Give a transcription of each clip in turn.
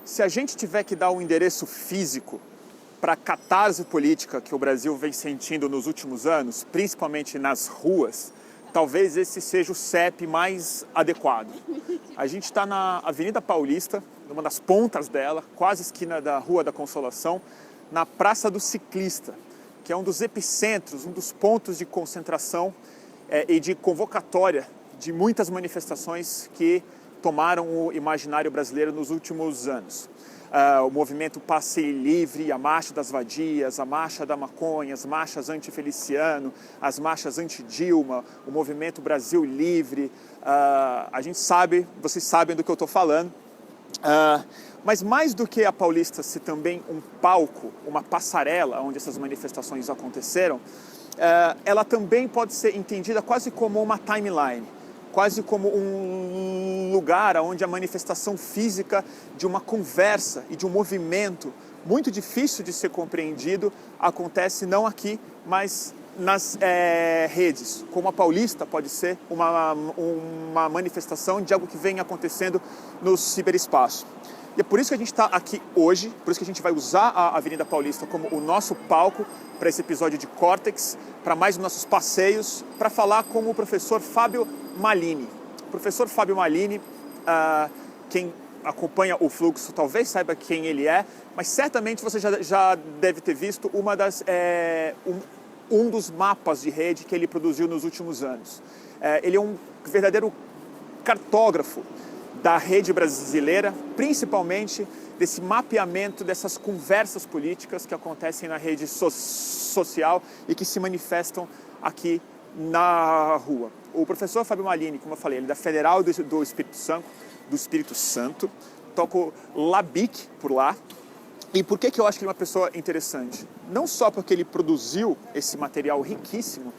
Se a gente tiver que dar um endereço físico para a catarse política que o Brasil vem sentindo nos últimos anos, principalmente nas ruas, talvez esse seja o CEP mais adequado. A gente está na Avenida Paulista, numa das pontas dela, quase esquina da Rua da Consolação, na Praça do Ciclista, que é um dos epicentros, um dos pontos de concentração e de convocatória de muitas manifestações que tomaram o imaginário brasileiro nos últimos anos. O movimento Passe Livre, a Marcha das Vadias, a Marcha da Maconha, as marchas anti-Feliciano, as marchas anti-Dilma, o movimento Brasil Livre. A gente sabe, vocês sabem do que eu estou falando. Mas mais do que a Paulista ser também um palco, uma passarela onde essas manifestações aconteceram, ela também pode ser entendida quase como uma timeline, quase como um lugar onde a manifestação física de uma conversa e de um movimento muito difícil de ser compreendido acontece não aqui, mas nas redes. Como a Paulista pode ser uma manifestação de algo que vem acontecendo no ciberespaço. E é por isso que a gente está aqui hoje, por isso que a gente vai usar a Avenida Paulista como o nosso palco para esse episódio de Córtex, para mais nossos passeios, para falar com o professor Fábio Malini. O professor Fábio Malini, quem acompanha o Fluxo talvez saiba quem ele é, mas certamente você já deve ter visto um dos mapas de rede que ele produziu nos últimos anos. Ele é um verdadeiro cartógrafo da rede brasileira, principalmente desse mapeamento dessas conversas políticas que acontecem na rede social e que se manifestam aqui na rua. O professor Fábio Malini, como eu falei, ele é da Federal do Espírito Santo, toca o Labic por lá. E por que eu acho que ele é uma pessoa interessante? Não só porque ele produziu esse material riquíssimo,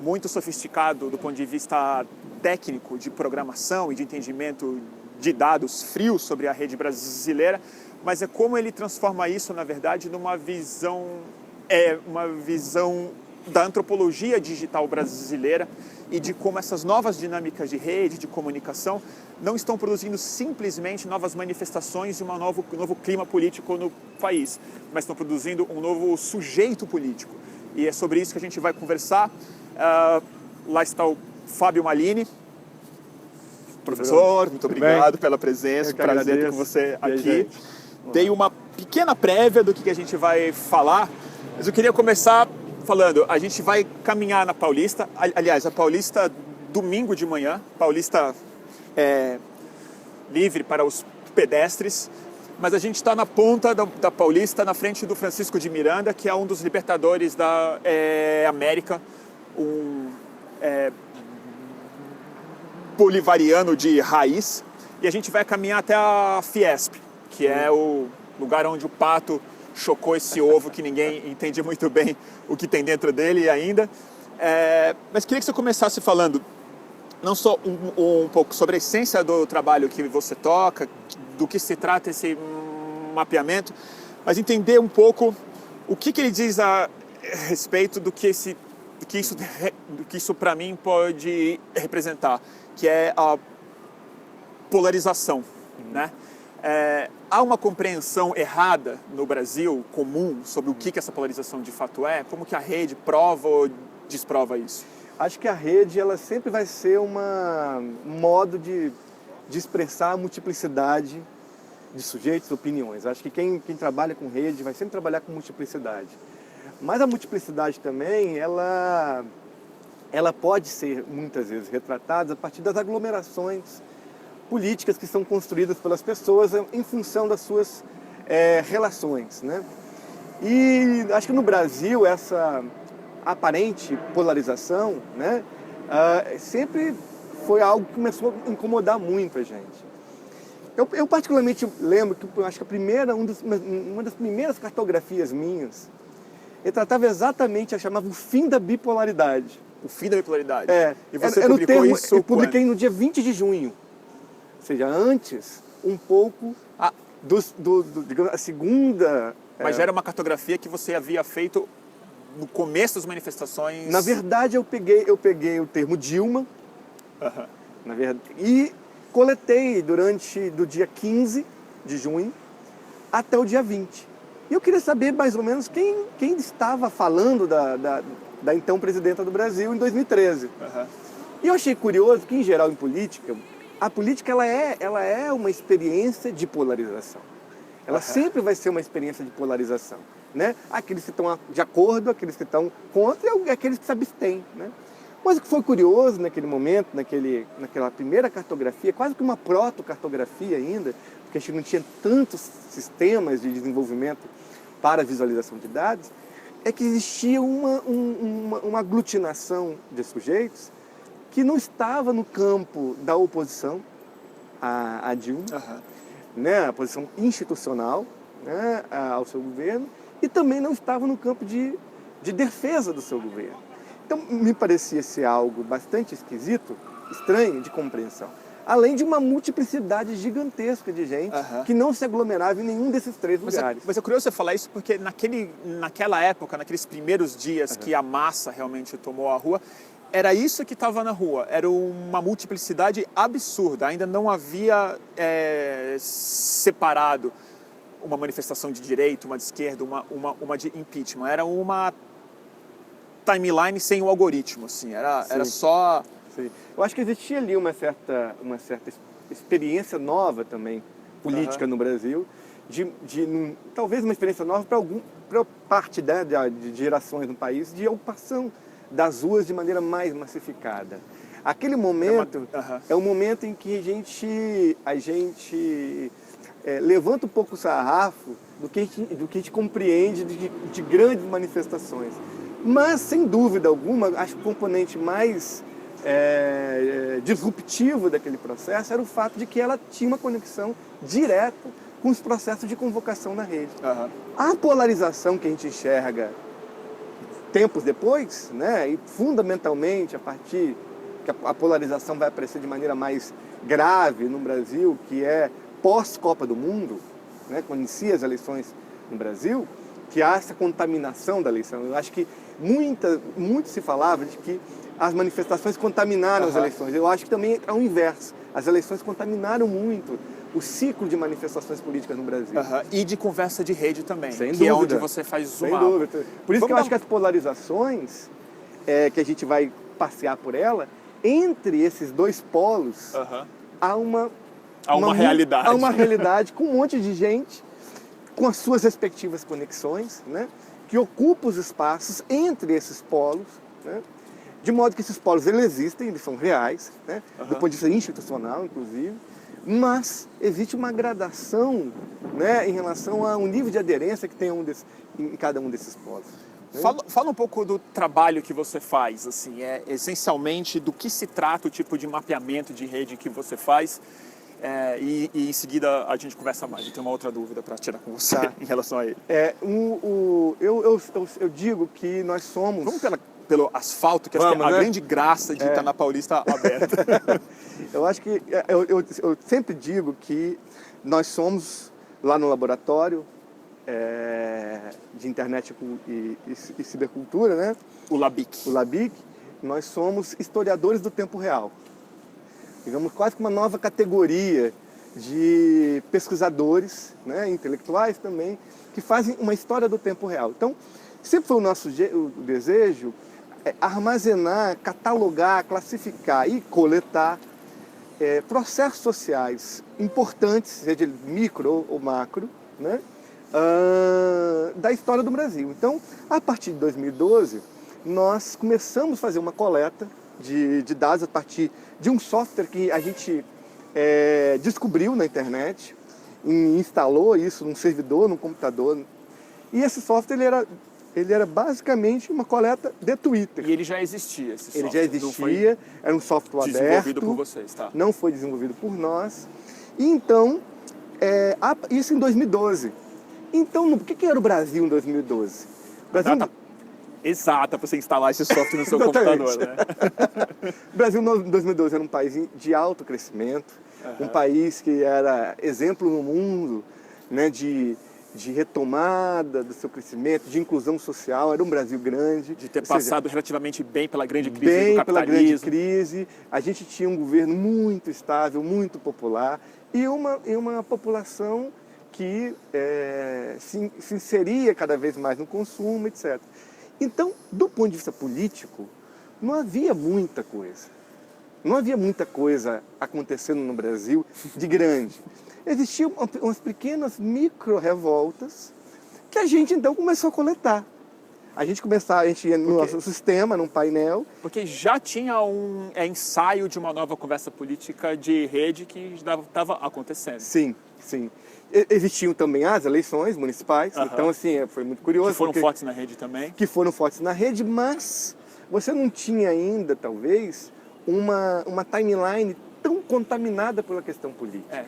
muito sofisticado do ponto de vista técnico, de programação e de entendimento de dados frios sobre a rede brasileira, mas é como ele transforma isso, na verdade, numa visão da antropologia digital brasileira e de como essas novas dinâmicas de rede, de comunicação, não estão produzindo simplesmente novas manifestações e um novo clima político no país, mas estão produzindo um novo sujeito político. E é sobre isso que a gente vai conversar. Lá está o Fábio Malini. Professor, muito obrigado pela presença, prazer ter com você aqui. Dei uma pequena prévia do que a gente vai falar, mas eu queria começar falando, a gente vai caminhar na Paulista, aliás, a Paulista domingo de manhã, Paulista livre para os pedestres, mas a gente está na ponta da Paulista, na frente do Francisco de Miranda, que é um dos libertadores da América, bolivariano de raiz, e a gente vai caminhar até a Fiesp, que é o lugar onde o pato chocou esse ovo que ninguém entende muito bem o que tem dentro dele ainda. Mas queria que você começasse falando não só um pouco sobre a essência do trabalho que você toca, do que se trata esse mapeamento, mas entender um pouco o que ele diz a respeito do que isso para mim pode representar, que é a polarização, né? Há uma compreensão errada no Brasil, comum, sobre o que essa polarização de fato é? Como que a rede prova ou desprova isso? Acho que a rede ela sempre vai ser um modo de expressar a multiplicidade de sujeitos e opiniões. Acho que quem trabalha com rede vai sempre trabalhar com multiplicidade. Mas a multiplicidade também, ela pode ser, muitas vezes, retratada a partir das aglomerações políticas que são construídas pelas pessoas em função das suas relações, né? E acho que no Brasil essa aparente polarização, né, sempre foi algo que começou a incomodar muito a gente. Eu particularmente lembro que acho que uma das primeiras cartografias minhas, eu tratava exatamente, eu chamava o fim da bipolaridade. O fim da bipolaridade? E você publicou isso? Eu publiquei no dia 20 de junho. Ou seja, antes, um pouco digamos, a segunda... Mas já era uma cartografia que você havia feito no começo das manifestações? Na verdade, eu peguei o termo Dilma, na verdade, e coletei do dia 15 de junho até o dia 20. E eu queria saber mais ou menos quem estava falando da então presidenta do Brasil em 2013. Uhum. E eu achei curioso que, em geral, em política, a política ela é uma experiência de polarização. Ela sempre vai ser uma experiência de polarização, né? Aqueles que estão de acordo, aqueles que estão contra e aqueles que se abstêm, né? Mas o que foi curioso naquele momento, naquela primeira cartografia, quase que uma proto-cartografia ainda, porque a gente não tinha tantos sistemas de desenvolvimento para visualização de dados, é que existia uma aglutinação de sujeitos que não estava no campo da oposição a Dilma, né, a posição institucional, né, ao seu governo, e também não estava no campo de defesa do seu governo. Então, me parecia ser algo bastante esquisito, estranho de compreensão. Além de uma multiplicidade gigantesca de gente que não se aglomerava em nenhum desses três lugares. Mas é curioso você falar isso porque naquela época, naqueles primeiros dias que a massa realmente tomou a rua, era isso que estava na rua, era uma multiplicidade absurda, ainda não havia separado uma manifestação de direita, uma de esquerda, uma de impeachment, era uma timeline sem o algoritmo, assim, era só... Sim. Eu acho que existia ali uma certa experiência nova também, política no Brasil, talvez uma experiência nova para parte de gerações no país, de ocupação das ruas de maneira mais massificada. Aquele momento é um momento em que a gente levanta um pouco o sarrafo do que a gente compreende de grandes manifestações. Mas, sem dúvida alguma, acho que o componente mais disruptivo daquele processo era o fato de que ela tinha uma conexão direta com os processos de convocação na rede. A polarização que a gente enxerga tempos depois, né, e fundamentalmente a partir que a polarização vai aparecer de maneira mais grave no Brasil, que é pós-Copa do Mundo, né, quando inicia as eleições no Brasil, que há essa contaminação da eleição. Eu acho que muito se falava de que as manifestações contaminaram as eleições. Eu acho que também é o inverso. As eleições contaminaram muito o ciclo de manifestações políticas no Brasil. E de conversa de rede também, Sem que dúvida. é onde você faz o Sem dúvida. Por isso que eu acho que as polarizações, que a gente vai passear por ela, entre esses dois polos, há uma realidade. Há uma realidade com um monte de gente, com as suas respectivas conexões, né, que ocupa os espaços entre esses polos, né, de modo que esses polos eles existem, eles são reais, né, do ponto de vista institucional, inclusive, mas existe uma gradação, né, em relação a um nível de aderência que tem em cada um desses polos. Né? Fala um pouco do trabalho que você faz, assim, essencialmente do que se trata o tipo de mapeamento de rede que você faz. E em seguida a gente conversa mais. Eu tenho uma outra dúvida para tirar com você em relação a ele. Eu digo que nós somos... Vamos pelo asfalto, que é a grande graça de estar na Paulista aberta. Eu acho que... Eu sempre digo que nós somos, lá no laboratório de internet e cibercultura, né? O LABIC. Nós somos historiadores do tempo real. Digamos, quase que uma nova categoria de pesquisadores, né, intelectuais também, que fazem uma história do tempo real. Então, sempre foi o desejo armazenar, catalogar, classificar e coletar processos sociais importantes, seja micro ou macro, né, da história do Brasil. Então, a partir de 2012, nós começamos a fazer uma coleta de dados a partir de um software que a gente descobriu na internet, instalou isso num servidor, num computador. E esse software ele era basicamente uma coleta de Twitter. E ele já existia, esse software? Ele já existia, era um software aberto. Desenvolvido por vocês, tá? Não foi desenvolvido por nós. E então, isso em 2012. Então, o que era o Brasil em 2012? O Brasil... Exata para você instalar esse software no seu computador, né? O Brasil em 2012 era um país de alto crescimento, um país que era exemplo no mundo, né, de retomada do seu crescimento, de inclusão social, era um Brasil grande. De ter passado relativamente bem pela grande crise do capitalismo. Pela grande crise, a gente tinha um governo muito estável, muito popular, e uma população que se inseria cada vez mais no consumo, etc. Então, do ponto de vista político, não havia muita coisa. Não havia muita coisa acontecendo no Brasil de grande. Existiam umas pequenas micro-revoltas que a gente então começou a coletar. A gente ia no nosso sistema, num painel. Porque já tinha um ensaio de uma nova conversa política de rede que estava acontecendo. Sim, sim. Existiam também as eleições municipais, então assim, foi muito curioso. Que foram fortes na rede também. Que foram fortes na rede, mas você não tinha ainda, talvez, uma timeline tão contaminada pela questão política.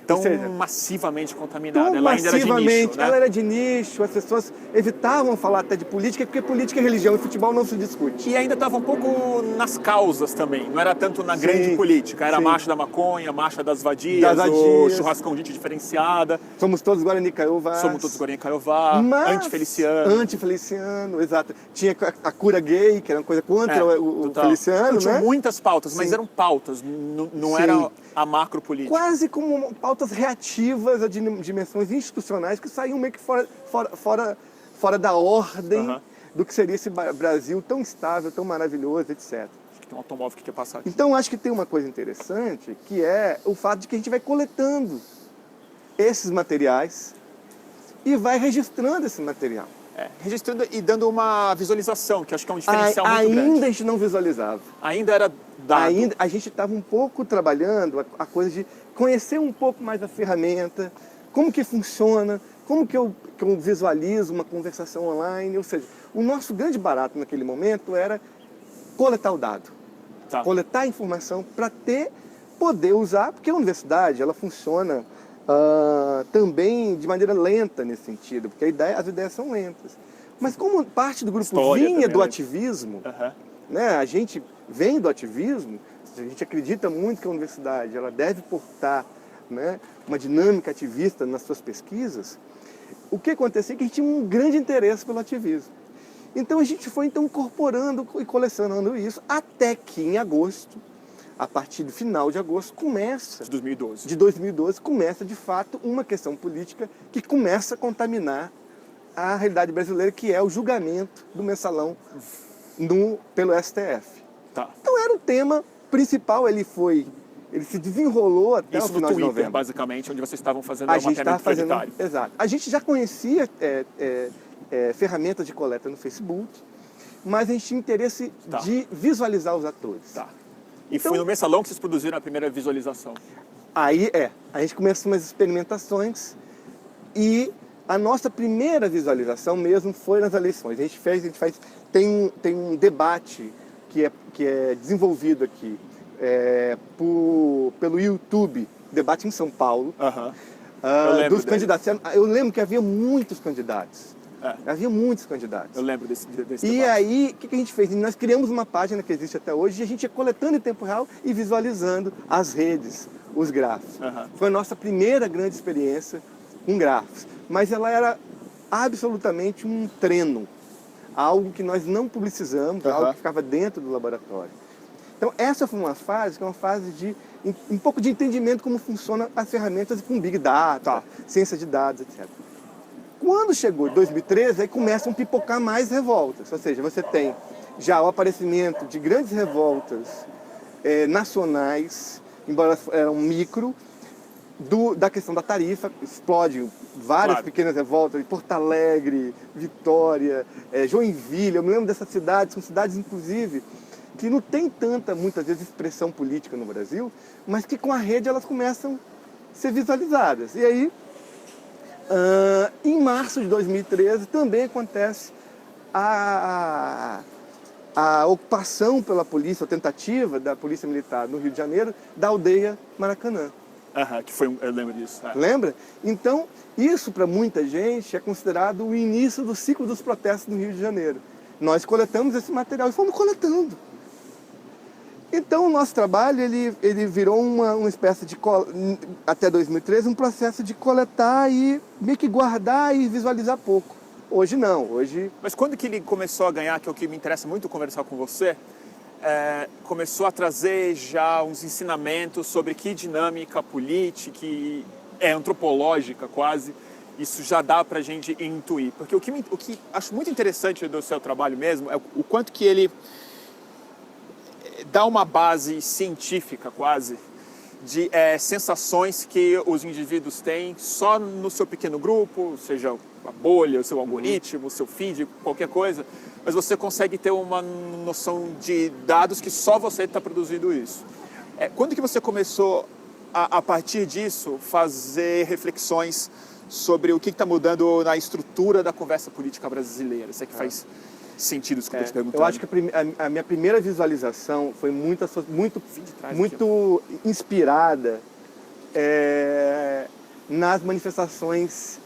Tão massivamente contaminada. Ela ainda era de nicho, né? Ela era de nicho, as pessoas evitavam falar até de política, porque política, religião e futebol não se discute. E ainda estava um pouco nas causas também, não era tanto na grande política, era a marcha da maconha, a marcha das vadias, o churrascão de gente diferenciada. Somos todos Guarani Kaiowá. Somos todos Guarani Kaiowá, antifeliciano. Antifeliciano, exato. Tinha a cura gay, que era uma coisa contra o feliciano, então, né? Tinha muitas pautas, mas eram pautas, não era a macro política. Quase como pautas reativas a dimensões institucionais que saíam meio que fora da ordem do que seria esse Brasil tão estável, tão maravilhoso, etc. Acho que tem um automóvel que quer passar aqui. Então, acho que tem uma coisa interessante, que é o fato de que a gente vai coletando esses materiais e vai registrando esse material. Registrando e dando uma visualização, que acho que é um diferencial muito grande. Ainda a gente não visualizava. Ainda era dado. Ainda a gente estava um pouco trabalhando a coisa de conhecer um pouco mais a ferramenta, como que funciona, como que eu visualizo uma conversação online. Ou seja, o nosso grande barato naquele momento era coletar o dado, coletar a informação para poder usar, porque a universidade ela funciona também de maneira lenta nesse sentido, porque as ideias são lentas. Mas como parte do grupo vinha do ativismo, né, a gente vem do ativismo, a gente acredita muito que a universidade ela deve portar, né, uma dinâmica ativista nas suas pesquisas. O que acontecia é que a gente tinha um grande interesse pelo ativismo. Então a gente foi incorporando e colecionando isso até que em agosto, a partir do final de agosto, de 2012, começa de fato uma questão política que começa a contaminar a realidade brasileira, que é o julgamento do mensalão pelo STF. Então era o tema principal, ele se desenrolou até o final de novembro. Basicamente, onde vocês estavam fazendo o mapeamento prioritário. Exato. A gente já conhecia ferramentas de coleta no Facebook, mas a gente tinha interesse de visualizar os atores. E então, foi no mensalão que vocês produziram a primeira visualização? A gente começou umas experimentações e a nossa primeira visualização mesmo foi nas eleições. Tem um debate que é desenvolvido aqui pelo YouTube, debate em São Paulo, dos candidatos. Eu lembro que havia muitos candidatos. Havia muitos candidatos. Eu lembro desse debate. E aí, o que a gente fez? Nós criamos uma página que existe até hoje e a gente ia coletando em tempo real e visualizando as redes, os grafos. Foi a nossa primeira grande experiência com grafos. Mas ela era absolutamente um treino. Algo que nós não publicizamos, algo que ficava dentro do laboratório. Então, essa foi uma fase que é uma fase de um pouco de entendimento como funcionam as ferramentas com Big Data, ciência de dados, etc. Quando chegou em 2013, aí começam a pipocar mais revoltas. Ou seja, você tem já o aparecimento de grandes revoltas nacionais, embora eram micro, da questão da tarifa. Explode várias pequenas revoltas, Porto Alegre, Vitória, Joinville. Eu me lembro dessas cidades, são cidades, inclusive, que não tem tanta, muitas vezes, expressão política no Brasil, mas que com a rede elas começam a ser visualizadas. E aí, em março de 2013, também acontece a ocupação pela polícia, a tentativa da Polícia Militar no Rio de Janeiro, da aldeia Maracanã. Eu lembro disso. Lembra? Então, isso para muita gente é considerado o início do ciclo dos protestos no Rio de Janeiro. Nós coletamos esse material e fomos coletando. Então, o nosso trabalho ele virou uma espécie de, até 2013, um processo de coletar e meio que guardar e visualizar pouco. Hoje não, hoje... Mas quando que ele começou a ganhar, que é o que me interessa muito conversar com você, começou a trazer já uns ensinamentos sobre que dinâmica política, antropológica quase, isso já dá pra gente intuir. Porque o que acho muito interessante do seu trabalho mesmo é o quanto que ele dá uma base científica quase de sensações que os indivíduos têm só no seu pequeno grupo, seja a bolha, o seu algoritmo, o seu feed, qualquer coisa, mas você consegue ter uma noção de dados que só você está produzindo isso. Quando que você começou, a partir disso, fazer reflexões sobre o que está mudando na estrutura da conversa política brasileira? Isso é que faz sentido isso que eu estou te perguntando. Eu acho que a minha primeira visualização foi muito inspirada nas manifestações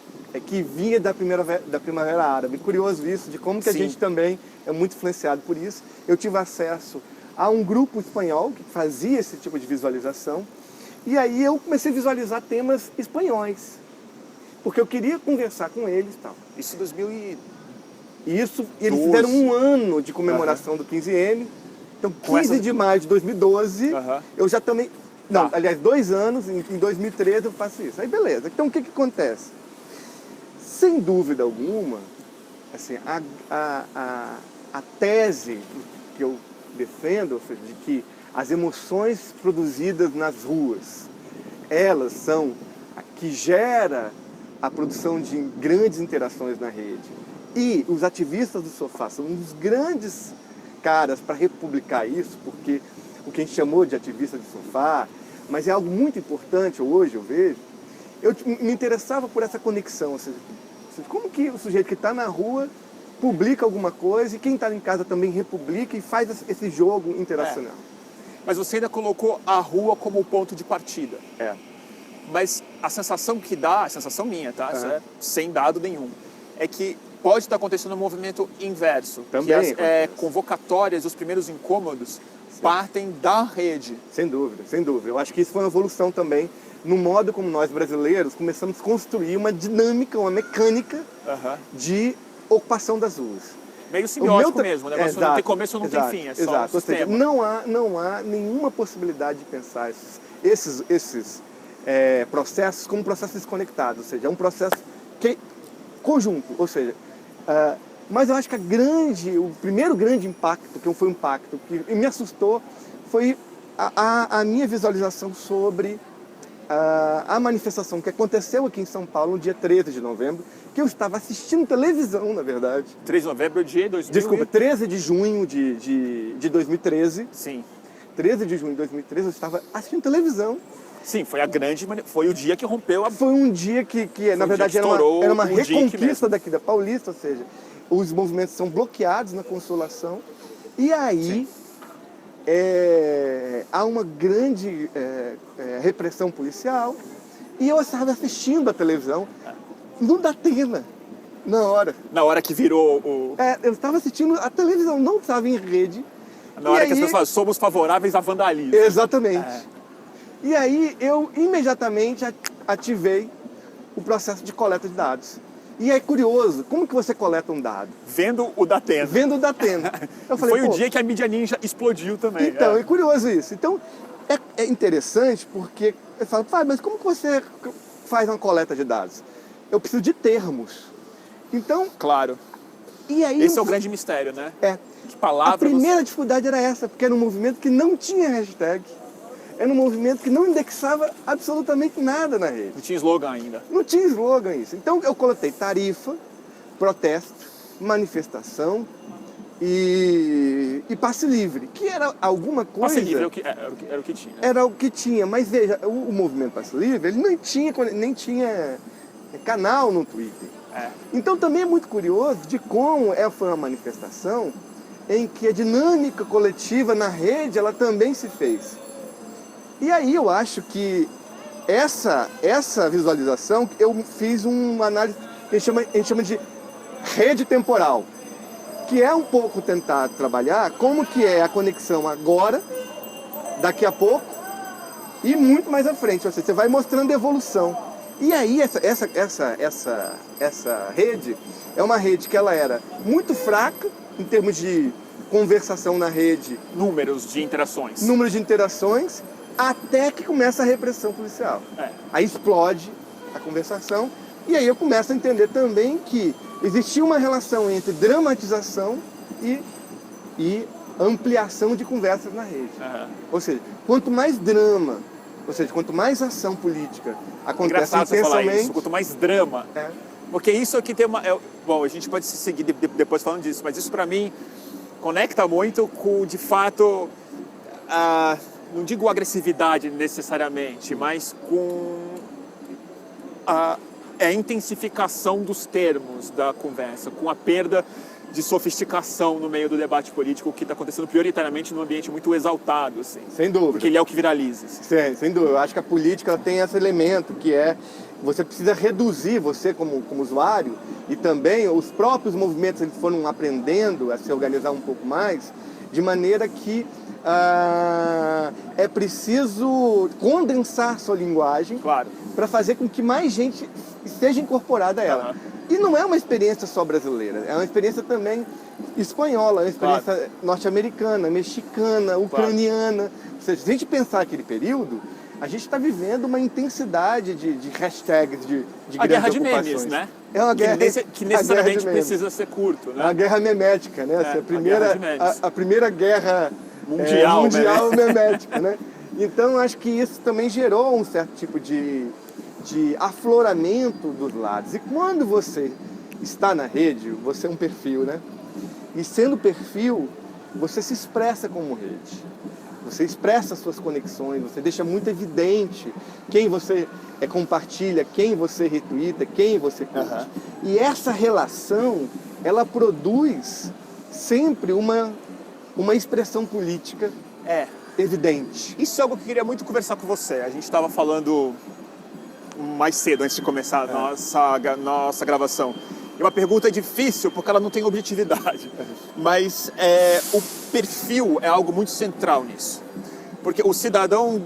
que vinha da Primavera Árabe. Curioso isso, de como que a gente também é muito influenciado por isso. Eu tive acesso a um grupo espanhol que fazia esse tipo de visualização, e aí eu comecei a visualizar temas espanhóis, porque eu queria conversar com eles e tal. Isso em 2000 Isso, eles fizeram um ano de comemoração do 15M, então 15 de maio de 2012, eu já também... Não, aliás, 2 anos, em 2013 eu faço isso. Aí beleza, então o que acontece? Sem dúvida alguma, assim, a tese que eu defendo, ou seja, de que as emoções produzidas nas ruas, elas são a que gera a produção de grandes interações na rede. E os ativistas do sofá são um dos grandes caras para republicar isso, porque o que a gente chamou de ativista de sofá, mas é algo muito importante hoje, eu vejo. Eu me interessava por essa conexão, ou seja, como que o sujeito que está na rua publica alguma coisa e quem está em casa também republica e faz esse jogo interacional. Mas você ainda colocou a rua como o ponto de partida. É. Mas a sensação que dá, a sensação minha, tá? Isso sem dado nenhum, é que pode estar acontecendo um movimento inverso. Também que as convocatórias, os primeiros incômodos, partem da rede. Sem dúvida, sem dúvida. Eu acho que isso foi uma evolução também no modo como nós brasileiros começamos a construir uma dinâmica, uma mecânica de ocupação das ruas. Meio simbiótico mesmo, o negócio não tem começo ou não tem fim, é só um Ou seja, sistema. não há nenhuma possibilidade de pensar esses processos como processos desconectados, ou seja, é um processo conjunto, ou seja, mas eu acho que o primeiro grande impacto, que foi um impacto que me assustou, foi a minha visualização sobre a manifestação que aconteceu aqui em São Paulo no dia 13 de novembro, que eu estava assistindo televisão, na verdade. 13 de novembro de 2000. Desculpa, 13 de junho de 2013. Sim. 13 de junho de 2013, eu estava assistindo televisão. Sim, foi o dia que rompeu a... Foi um dia que na verdade, era uma reconquista daqui da Paulista, ou seja, os movimentos são bloqueados na Consolação. E aí há uma grande repressão policial. E eu estava assistindo a televisão no Datena, na hora. Na hora que virou o... eu estava assistindo a televisão, não estava em rede. Na hora que as pessoas falam, somos favoráveis a vandalismo. Exatamente. E aí eu imediatamente ativei o processo de coleta de dados. E é curioso, como que você coleta um dado? Vendo o Datena. Vendo o Datena. Eu falei, foi o dia que a mídia ninja explodiu também. Então, é curioso isso. Então, é interessante porque eu falo, mas como que você faz uma coleta de dados? Eu preciso de termos. Então... Claro. E aí, esse é o grande mistério, né? Que palavra a primeira dificuldade era essa, porque era um movimento que não tinha hashtag. Era um movimento que não indexava absolutamente nada na rede. Não tinha slogan ainda. Não tinha slogan isso. Então eu coletei tarifa, protesto, manifestação e passe livre, que era alguma coisa... Passe livre era o que tinha. Era o que tinha, mas veja, o movimento passe livre, ele nem tinha canal no Twitter. Então também é muito curioso de como foi uma manifestação em que a dinâmica coletiva na rede, ela também se fez. E aí eu acho que essa visualização, eu fiz uma análise que a gente chama de rede temporal, que é um pouco tentar trabalhar como que é a conexão agora, daqui a pouco e muito mais à frente. Ou seja, você vai mostrando evolução. E aí essa rede é uma rede que ela era muito fraca em termos de conversação na rede. Números de interações. Números de interações, até que começa a repressão policial. Aí explode a conversação. E aí eu começo a entender também que existia uma relação entre dramatização e ampliação de conversas na rede. Ou seja, quanto mais drama, ou seja, quanto mais ação política acontece Engraçado você falar intensamente... isso, quanto mais drama. Porque isso aqui tem uma... bom, a gente pode se seguir depois falando disso, mas isso para mim conecta muito com, de fato, não digo agressividade necessariamente, mas com a intensificação dos termos da conversa, com a perda de sofisticação no meio do debate político, que está acontecendo prioritariamente num ambiente muito exaltado, assim. Sem dúvida. Porque ele é o que viraliza. Assim. Sem dúvida. Eu acho que a política ela tem esse elemento, que é você precisa reduzir, você como usuário, e também os próprios movimentos eles foram aprendendo a se organizar um pouco mais, de maneira que é preciso condensar sua linguagem para fazer com que mais gente esteja incorporada a ela. E não é uma experiência só brasileira, é uma experiência também espanhola, é uma experiência norte-americana, mexicana, ucraniana. Ou seja, se a gente pensar aquele período, a gente está vivendo uma intensidade de hashtags, de a guerra de ocupações. memes, né? É uma guerra que necessariamente precisa ser curto, né? É uma guerra memética, né? A primeira guerra mundial memética, né? Então, acho que isso também gerou um certo tipo de afloramento dos lados. E quando você está na rede, você é um perfil, né? E sendo perfil, você se expressa como rede. Você expressa suas conexões, você deixa muito evidente quem você compartilha, quem você retweeta, quem você curte. E essa relação, ela produz sempre uma expressão política evidente. Isso é algo que eu queria muito conversar com você. A gente estava falando mais cedo, antes de começar a nossa gravação. E uma pergunta difícil, porque ela não tem objetividade. Mas o perfil é algo muito central nisso. Porque o cidadão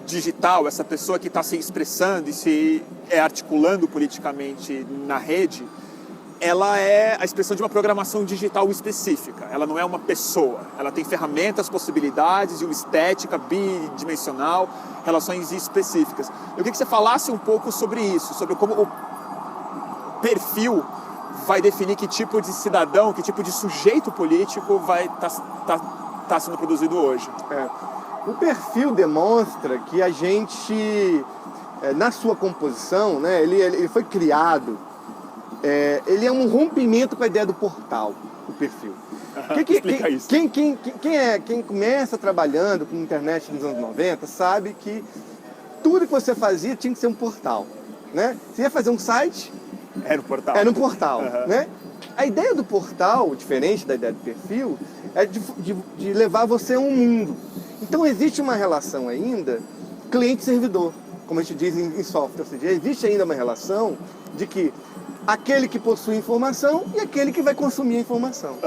digital, essa pessoa que está se expressando e se articulando politicamente na rede, ela é a expressão de uma programação digital específica. Ela não é uma pessoa. Ela tem ferramentas, possibilidades e uma estética bidimensional, relações específicas. Eu queria que você falasse um pouco sobre isso, sobre como o perfil vai definir que tipo de cidadão, que tipo de sujeito político vai estar sendo produzido hoje. O perfil demonstra que a gente, na sua composição, né, ele foi criado, ele é um rompimento com a ideia do portal, o perfil. Explica isso. Quem começa trabalhando com internet nos anos 90 sabe que tudo que você fazia tinha que ser um portal. Né? Você ia fazer um site... Era um portal. Era um portal, né? A ideia do portal, diferente da ideia do perfil, é de levar você a um mundo. Então existe uma relação ainda cliente-servidor, como a gente diz em software. Ou seja, existe ainda uma relação de que aquele que possui informação e aquele que vai consumir a informação.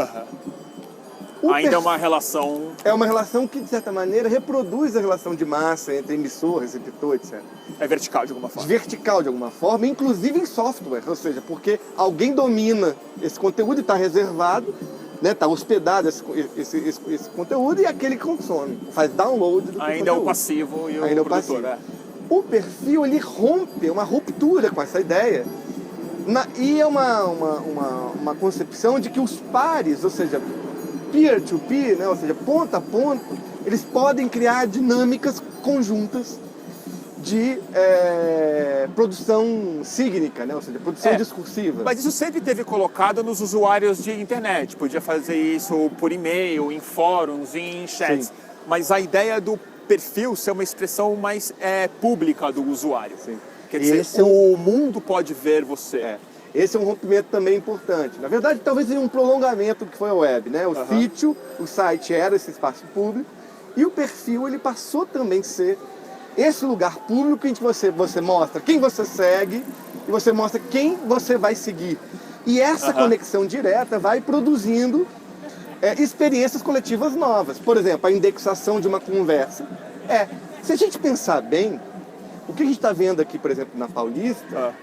Ainda é uma relação... É uma relação que, de certa maneira, reproduz a relação de massa entre emissor, receptor, etc. É vertical de alguma forma. Vertical de alguma forma, inclusive em software. Ou seja, porque alguém domina esse conteúdo e está reservado, né, está hospedado esse conteúdo e aquele que consome, faz download do conteúdo. Ainda é o passivo e o produtor. O perfil, ele rompe, é uma ruptura com essa ideia. E é uma concepção de que os pares, ou seja, peer-to-peer, né? Ou seja, ponto a ponto, eles podem criar dinâmicas conjuntas de produção sígnica, né? Ou seja, produção discursiva. Mas isso sempre teve colocado nos usuários de internet. Podia fazer isso por e-mail, em fóruns, em chats. Sim. Mas a ideia do perfil ser uma expressão mais pública do usuário. Sim. Quer dizer, o mundo pode ver você. Esse é um rompimento também importante. Na verdade, talvez seja um prolongamento do que foi a web, né? O sítio, o site era esse espaço público e o perfil ele passou também a ser esse lugar público em que você mostra quem você segue e você mostra quem você vai seguir. E essa conexão direta vai produzindo experiências coletivas novas. Por exemplo, a indexação de uma conversa. Se a gente pensar bem, o que a gente está vendo aqui, por exemplo, na Paulista,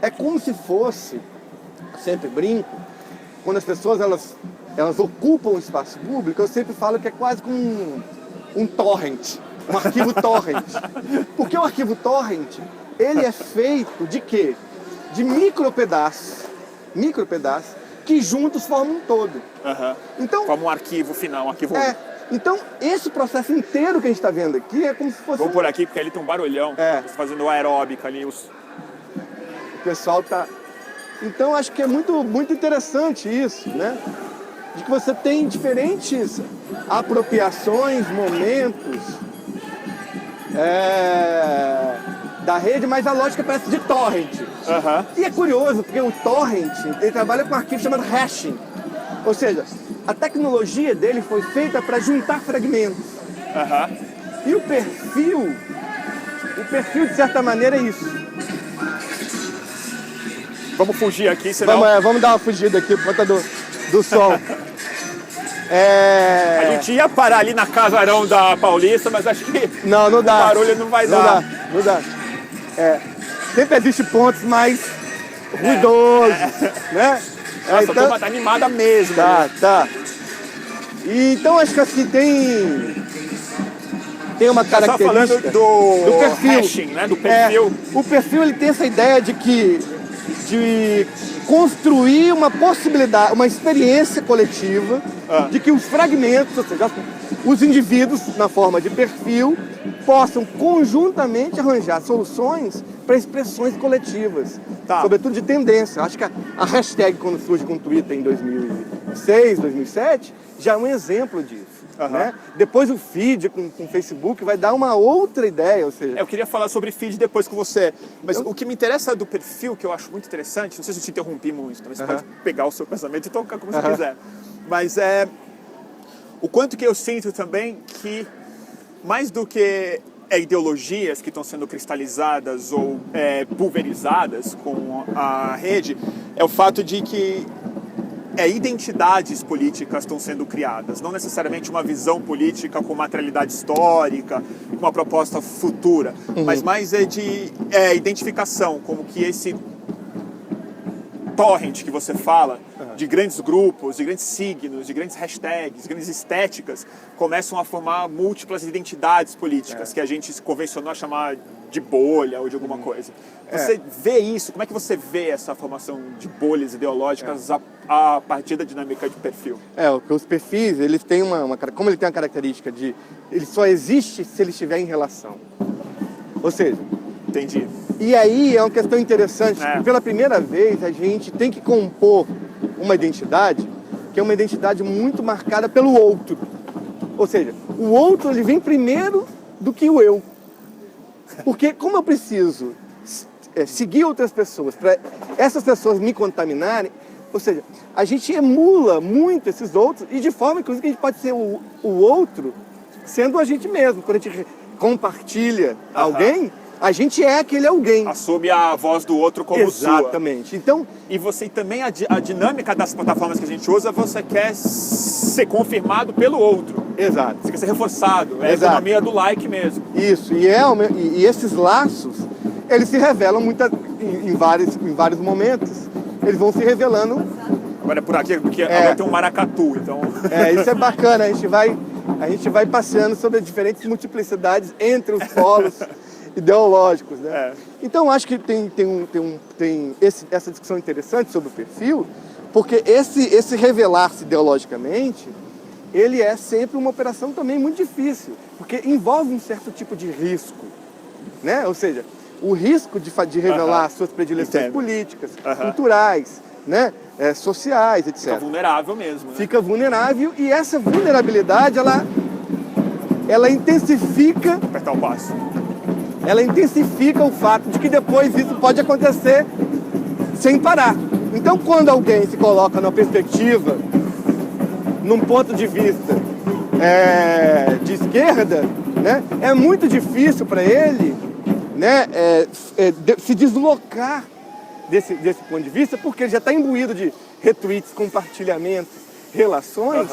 é como se fosse, sempre brinco, quando as pessoas elas ocupam o espaço público, eu sempre falo que é quase como um torrent. um arquivo torrent. Porque o arquivo torrent, ele é feito de quê? De micropedaços que juntos formam um todo. Então, Como um arquivo final, um arquivo único. Então, esse processo inteiro que a gente está vendo aqui é como se fosse... Vamos por aqui, porque ali tem um barulhão. Você fazendo aeróbica ali. O pessoal tá... Então, acho que é muito, muito interessante isso, né? De que você tem diferentes apropriações, momentos da rede, mas a lógica parece de torrent. E é curioso, porque o torrent, ele trabalha com um arquivo chamado hashing. Ou seja, a tecnologia dele foi feita para juntar fragmentos. E o perfil, de certa maneira, é isso. Vamos fugir aqui, senão... Vamos dar uma fugida aqui por conta do som. A gente ia parar ali na Casarão da Paulista, mas acho que não dá. O barulho não vai dar. Não dá. Sempre existem pontos mais ruidosos, né? Nossa, então, a turma tá animada mesmo. Tá. E, então acho que assim tem uma característica Você tá falando do perfil, hashing, né? Do perfil. O perfil, ele tem essa ideia de construir uma possibilidade, uma experiência coletiva de que os fragmentos, ou seja, os indivíduos na forma de perfil possam conjuntamente arranjar soluções para expressões coletivas, sobretudo de tendência. Acho que a hashtag, quando surge com o Twitter em 2006, 2007, já é um exemplo disso. Né? Depois o feed com o Facebook vai dar uma outra ideia, ou seja... Eu queria falar sobre feed depois com você, mas o que me interessa do perfil, que eu acho muito interessante, não sei se eu te interrompi muito, mas você pode pegar o seu pensamento e tocar como você quiser, mas o quanto que eu sinto também que, mais do que ideologias que estão sendo cristalizadas ou pulverizadas com a rede, é o fato de que identidades políticas estão sendo criadas, não necessariamente uma visão política com materialidade histórica, uma proposta futura, mas mais de identificação, como que esse torrent que você fala, de grandes grupos, de grandes signos, de grandes hashtags, de grandes estéticas, começam a formar múltiplas identidades políticas, que a gente se convencionou a chamar de bolha ou de alguma coisa. Você vê isso? Como é que você vê essa formação de bolhas ideológicas a partir da dinâmica de perfil? Os perfis, eles têm como ele tem uma característica de... Ele só existe se ele estiver em relação. Ou seja... Entendi. E aí é uma questão interessante, porque pela primeira vez a gente tem que compor uma identidade que é uma identidade muito marcada pelo outro. Ou seja, o outro ele vem primeiro do que o eu. Porque como eu preciso seguir outras pessoas para essas pessoas me contaminarem, ou seja, a gente emula muito esses outros e de forma, inclusive, que a gente pode ser o outro sendo a gente mesmo. Quando a gente compartilha alguém, a gente é aquele alguém. Assume a voz do outro como sua. Exatamente. Então, e você também, a dinâmica das plataformas que a gente usa, você quer ser confirmado pelo outro. Exato. Você quer ser reforçado. É a economia do like mesmo. Isso. E esses laços, eles se revelam em vários momentos. Eles vão se revelando. Agora é por aqui, porque agora tem um maracatu, então... Isso é bacana. A gente vai passeando sobre as diferentes multiplicidades entre os polos ideológicos, né? Então acho que tem essa discussão interessante sobre o perfil, porque esse revelar-se ideologicamente, ele é sempre uma operação também muito difícil, porque envolve um certo tipo de risco, né? Ou seja, o risco de revelar suas predileções políticas, culturais, né? Sociais, etc. Fica vulnerável mesmo, né? Fica vulnerável, e essa vulnerabilidade, ela intensifica... Apertar o passo. Ela intensifica o fato de que depois isso pode acontecer sem parar. Então, quando alguém se coloca numa perspectiva, num ponto de vista de esquerda, né, é muito difícil para ele, né, se deslocar desse ponto de vista, porque ele já está imbuído de retweets, compartilhamentos, relações,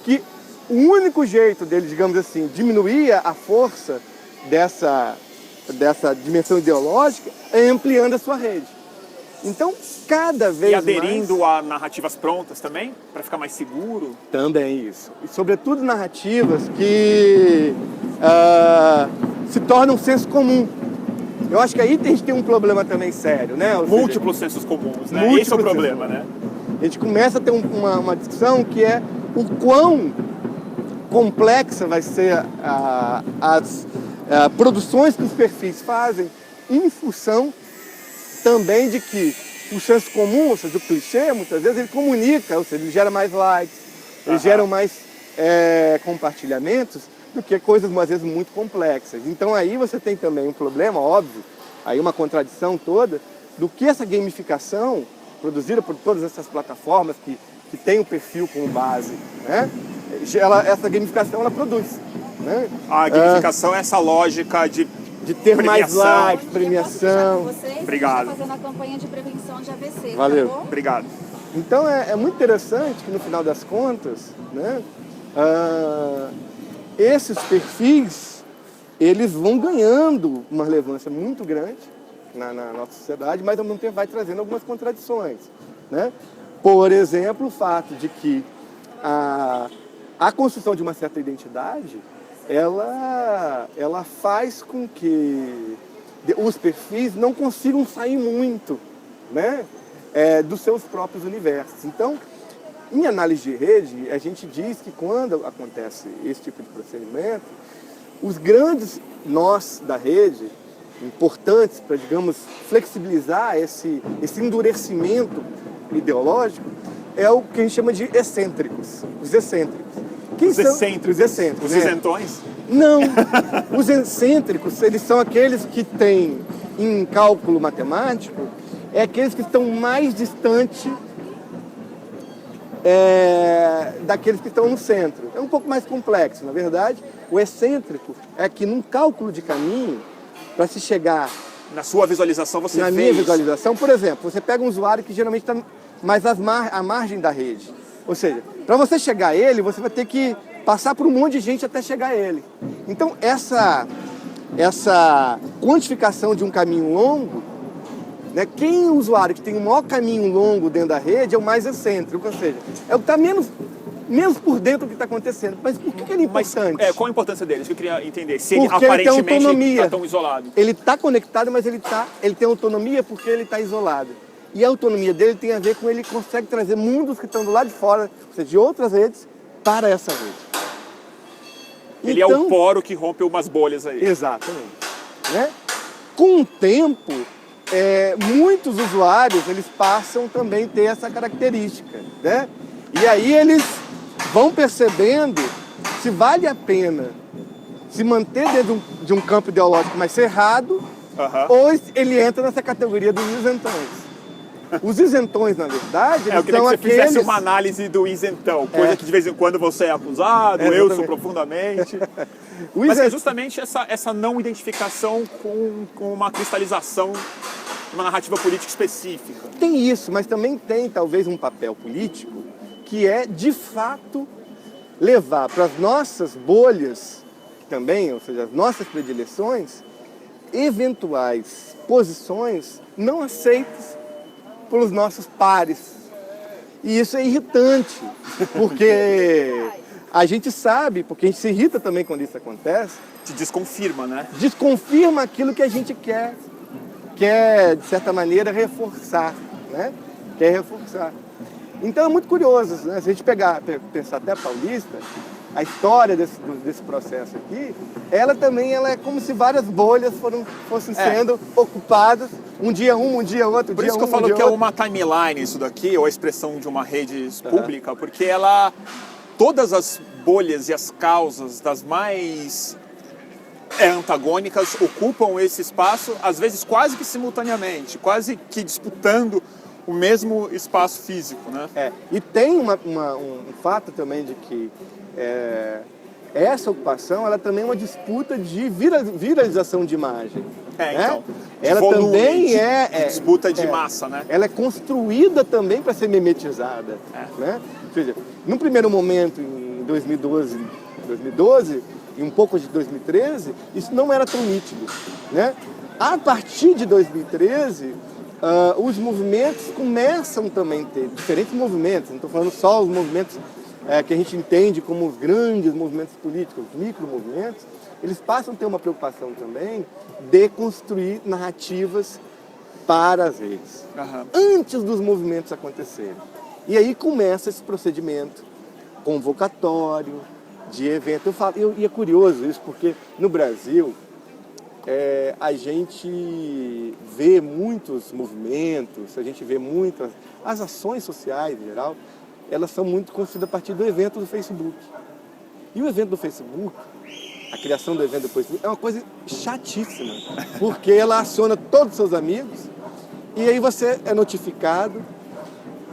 que o único jeito dele, digamos assim, diminuir a força dessa dimensão ideológica é ampliando a sua rede. Então, cada vez E aderindo mais... a narrativas prontas também, para ficar mais seguro? Também isso. E, sobretudo, narrativas que se tornam senso comum. Eu acho que aí a gente tem um problema também sério, né? Ou seja, Múltiplos sensos comuns, né? múltiplos Esse é o problema, sensos né? a gente começa a ter uma discussão que é o quão complexa vai ser as produções que os perfis fazem em função também de que o senso comum, ou seja, o clichê, muitas vezes ele comunica, ou seja, ele gera mais likes, eles geram mais compartilhamentos do que coisas, às vezes, muito complexas. Então aí você tem também um problema, óbvio, aí uma contradição toda, do que essa gamificação produzida por todas essas plataformas que tem o perfil como base, né? Essa gamificação ela produz. Né? A gamificação é essa lógica de ter mais premiação. likes, premiação. Obrigado. Está fazendo a campanha de prevenção de AVC. Valeu. Tá bom? Obrigado. Então é muito interessante que no final das contas, né, esses perfis eles vão ganhando uma relevância muito grande na nossa sociedade, mas ao mesmo tempo vai trazendo algumas contradições. Né? Por exemplo, o fato de que a construção de uma certa identidade ela faz com que os perfis não consigam sair muito, né, dos seus próprios universos. Então, em análise de rede, a gente diz que quando acontece esse tipo de procedimento, os grandes nós da rede, importantes para, digamos, flexibilizar esse endurecimento ideológico, é o que a gente chama de excêntricos, os excêntricos. Os excêntricos. Os excêntricos. Os isentões? Não. Os excêntricos, eles são aqueles que têm, em cálculo matemático, aqueles que estão mais distantes daqueles que estão no centro. É um pouco mais complexo, na verdade. O excêntrico é que num cálculo de caminho, para se chegar... Na sua visualização você Na vê minha isso? visualização, por exemplo, você pega um usuário que geralmente está mais à margem da rede. Ou seja, para você chegar a ele, você vai ter que passar por um monte de gente até chegar a ele. Então, essa quantificação de um caminho longo, né, quem é o usuário que tem o maior caminho longo dentro da rede é o mais excêntrico, ou seja, é o que está menos por dentro do que está acontecendo. Mas por que ele é importante? Mas, qual a importância deles? Que eu queria entender. Se Porque ele aparentemente ele tem autonomia. está tão isolado. Ele está conectado, mas ele tem autonomia porque ele está isolado. E a autonomia dele tem a ver com ele consegue trazer mundos que estão do lado de fora, ou seja, de outras redes, para essa rede. Ele é o poro que rompe umas bolhas aí. Exatamente. Né? Com o tempo, muitos usuários eles passam também a ter essa característica. Né? E aí eles vão percebendo se vale a pena se manter dentro de um campo ideológico mais cerrado, ou ele entra nessa categoria dos isentões. Os isentões, na verdade, eu queria que você fizesse uma análise do isentão, coisa que de vez em quando você é acusado, eu sou profundamente. Mas é justamente essa não identificação com uma cristalização de uma narrativa política específica. Tem isso, mas também tem talvez um papel político que é, de fato, levar para as nossas bolhas também, ou seja, as nossas predileções, eventuais posições não aceitas pelos nossos pares. E isso é irritante, porque a gente sabe, porque a gente se irrita também quando isso acontece. Te desconfirma, né? Desconfirma aquilo que a gente quer, de certa maneira, reforçar, né? Quer reforçar. Então é muito curioso, né? Se a gente pensar até a Paulista, a história desse processo aqui, ela é como se várias bolhas fossem sendo ocupadas, um dia outro. Por isso que eu falo que é uma timeline isso daqui, ou a expressão de uma rede pública, porque todas as bolhas e as causas das mais antagônicas ocupam esse espaço, às vezes quase que simultaneamente, quase que disputando o mesmo espaço físico, né? E tem um fato também de que essa ocupação, ela também é uma disputa de viralização de imagem. Então, ela volume, também de disputa de massa, né? Ela é construída também para ser memetizada. Né? Ou seja, num primeiro momento, em 2012 e um pouco de 2013, isso não era tão nítido. Né? A partir de 2013, os movimentos começam também a ter diferentes movimentos, não estou falando só os movimentos que a gente entende como os grandes movimentos políticos, os micromovimentos, eles passam a ter uma preocupação também de construir narrativas para as redes, antes dos movimentos acontecerem. E aí começa esse procedimento convocatório, de evento. E é curioso isso, porque no Brasil a gente vê muitos movimentos, a gente vê muitas... As ações sociais, em geral, elas são muito construídas a partir do evento do Facebook. E o evento do Facebook, a criação do evento do Facebook, é uma coisa chatíssima, porque ela aciona todos os seus amigos, e aí você é notificado,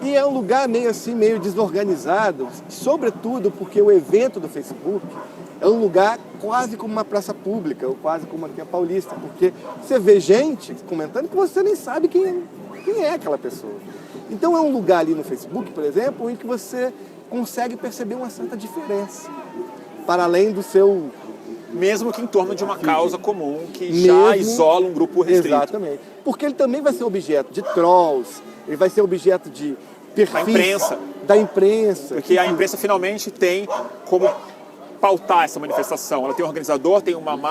e é um lugar meio assim, meio desorganizado, sobretudo porque o evento do Facebook é um lugar quase como uma praça pública, ou quase como aqui a Paulista, porque você vê gente comentando que você nem sabe quem é aquela pessoa. Então é um lugar ali no Facebook, por exemplo, em que você consegue perceber uma certa diferença, para além do seu... Mesmo que em torno de uma causa comum, que já isola um grupo restrito. Exatamente. Porque ele também vai ser objeto de trolls, ele vai ser objeto de perfis da imprensa. Porque a imprensa finalmente tem como pautar essa manifestação. Ela tem um organizador,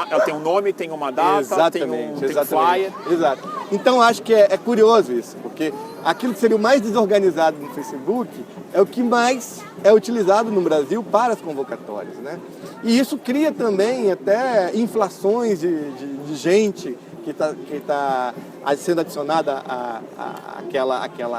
ela tem um nome, tem uma data, tem um flyer. Exato. Então acho que é curioso isso, porque aquilo que seria o mais desorganizado no Facebook é o que mais é utilizado no Brasil para as convocatórias, né? E isso cria também até inflações de gente que está sendo adicionada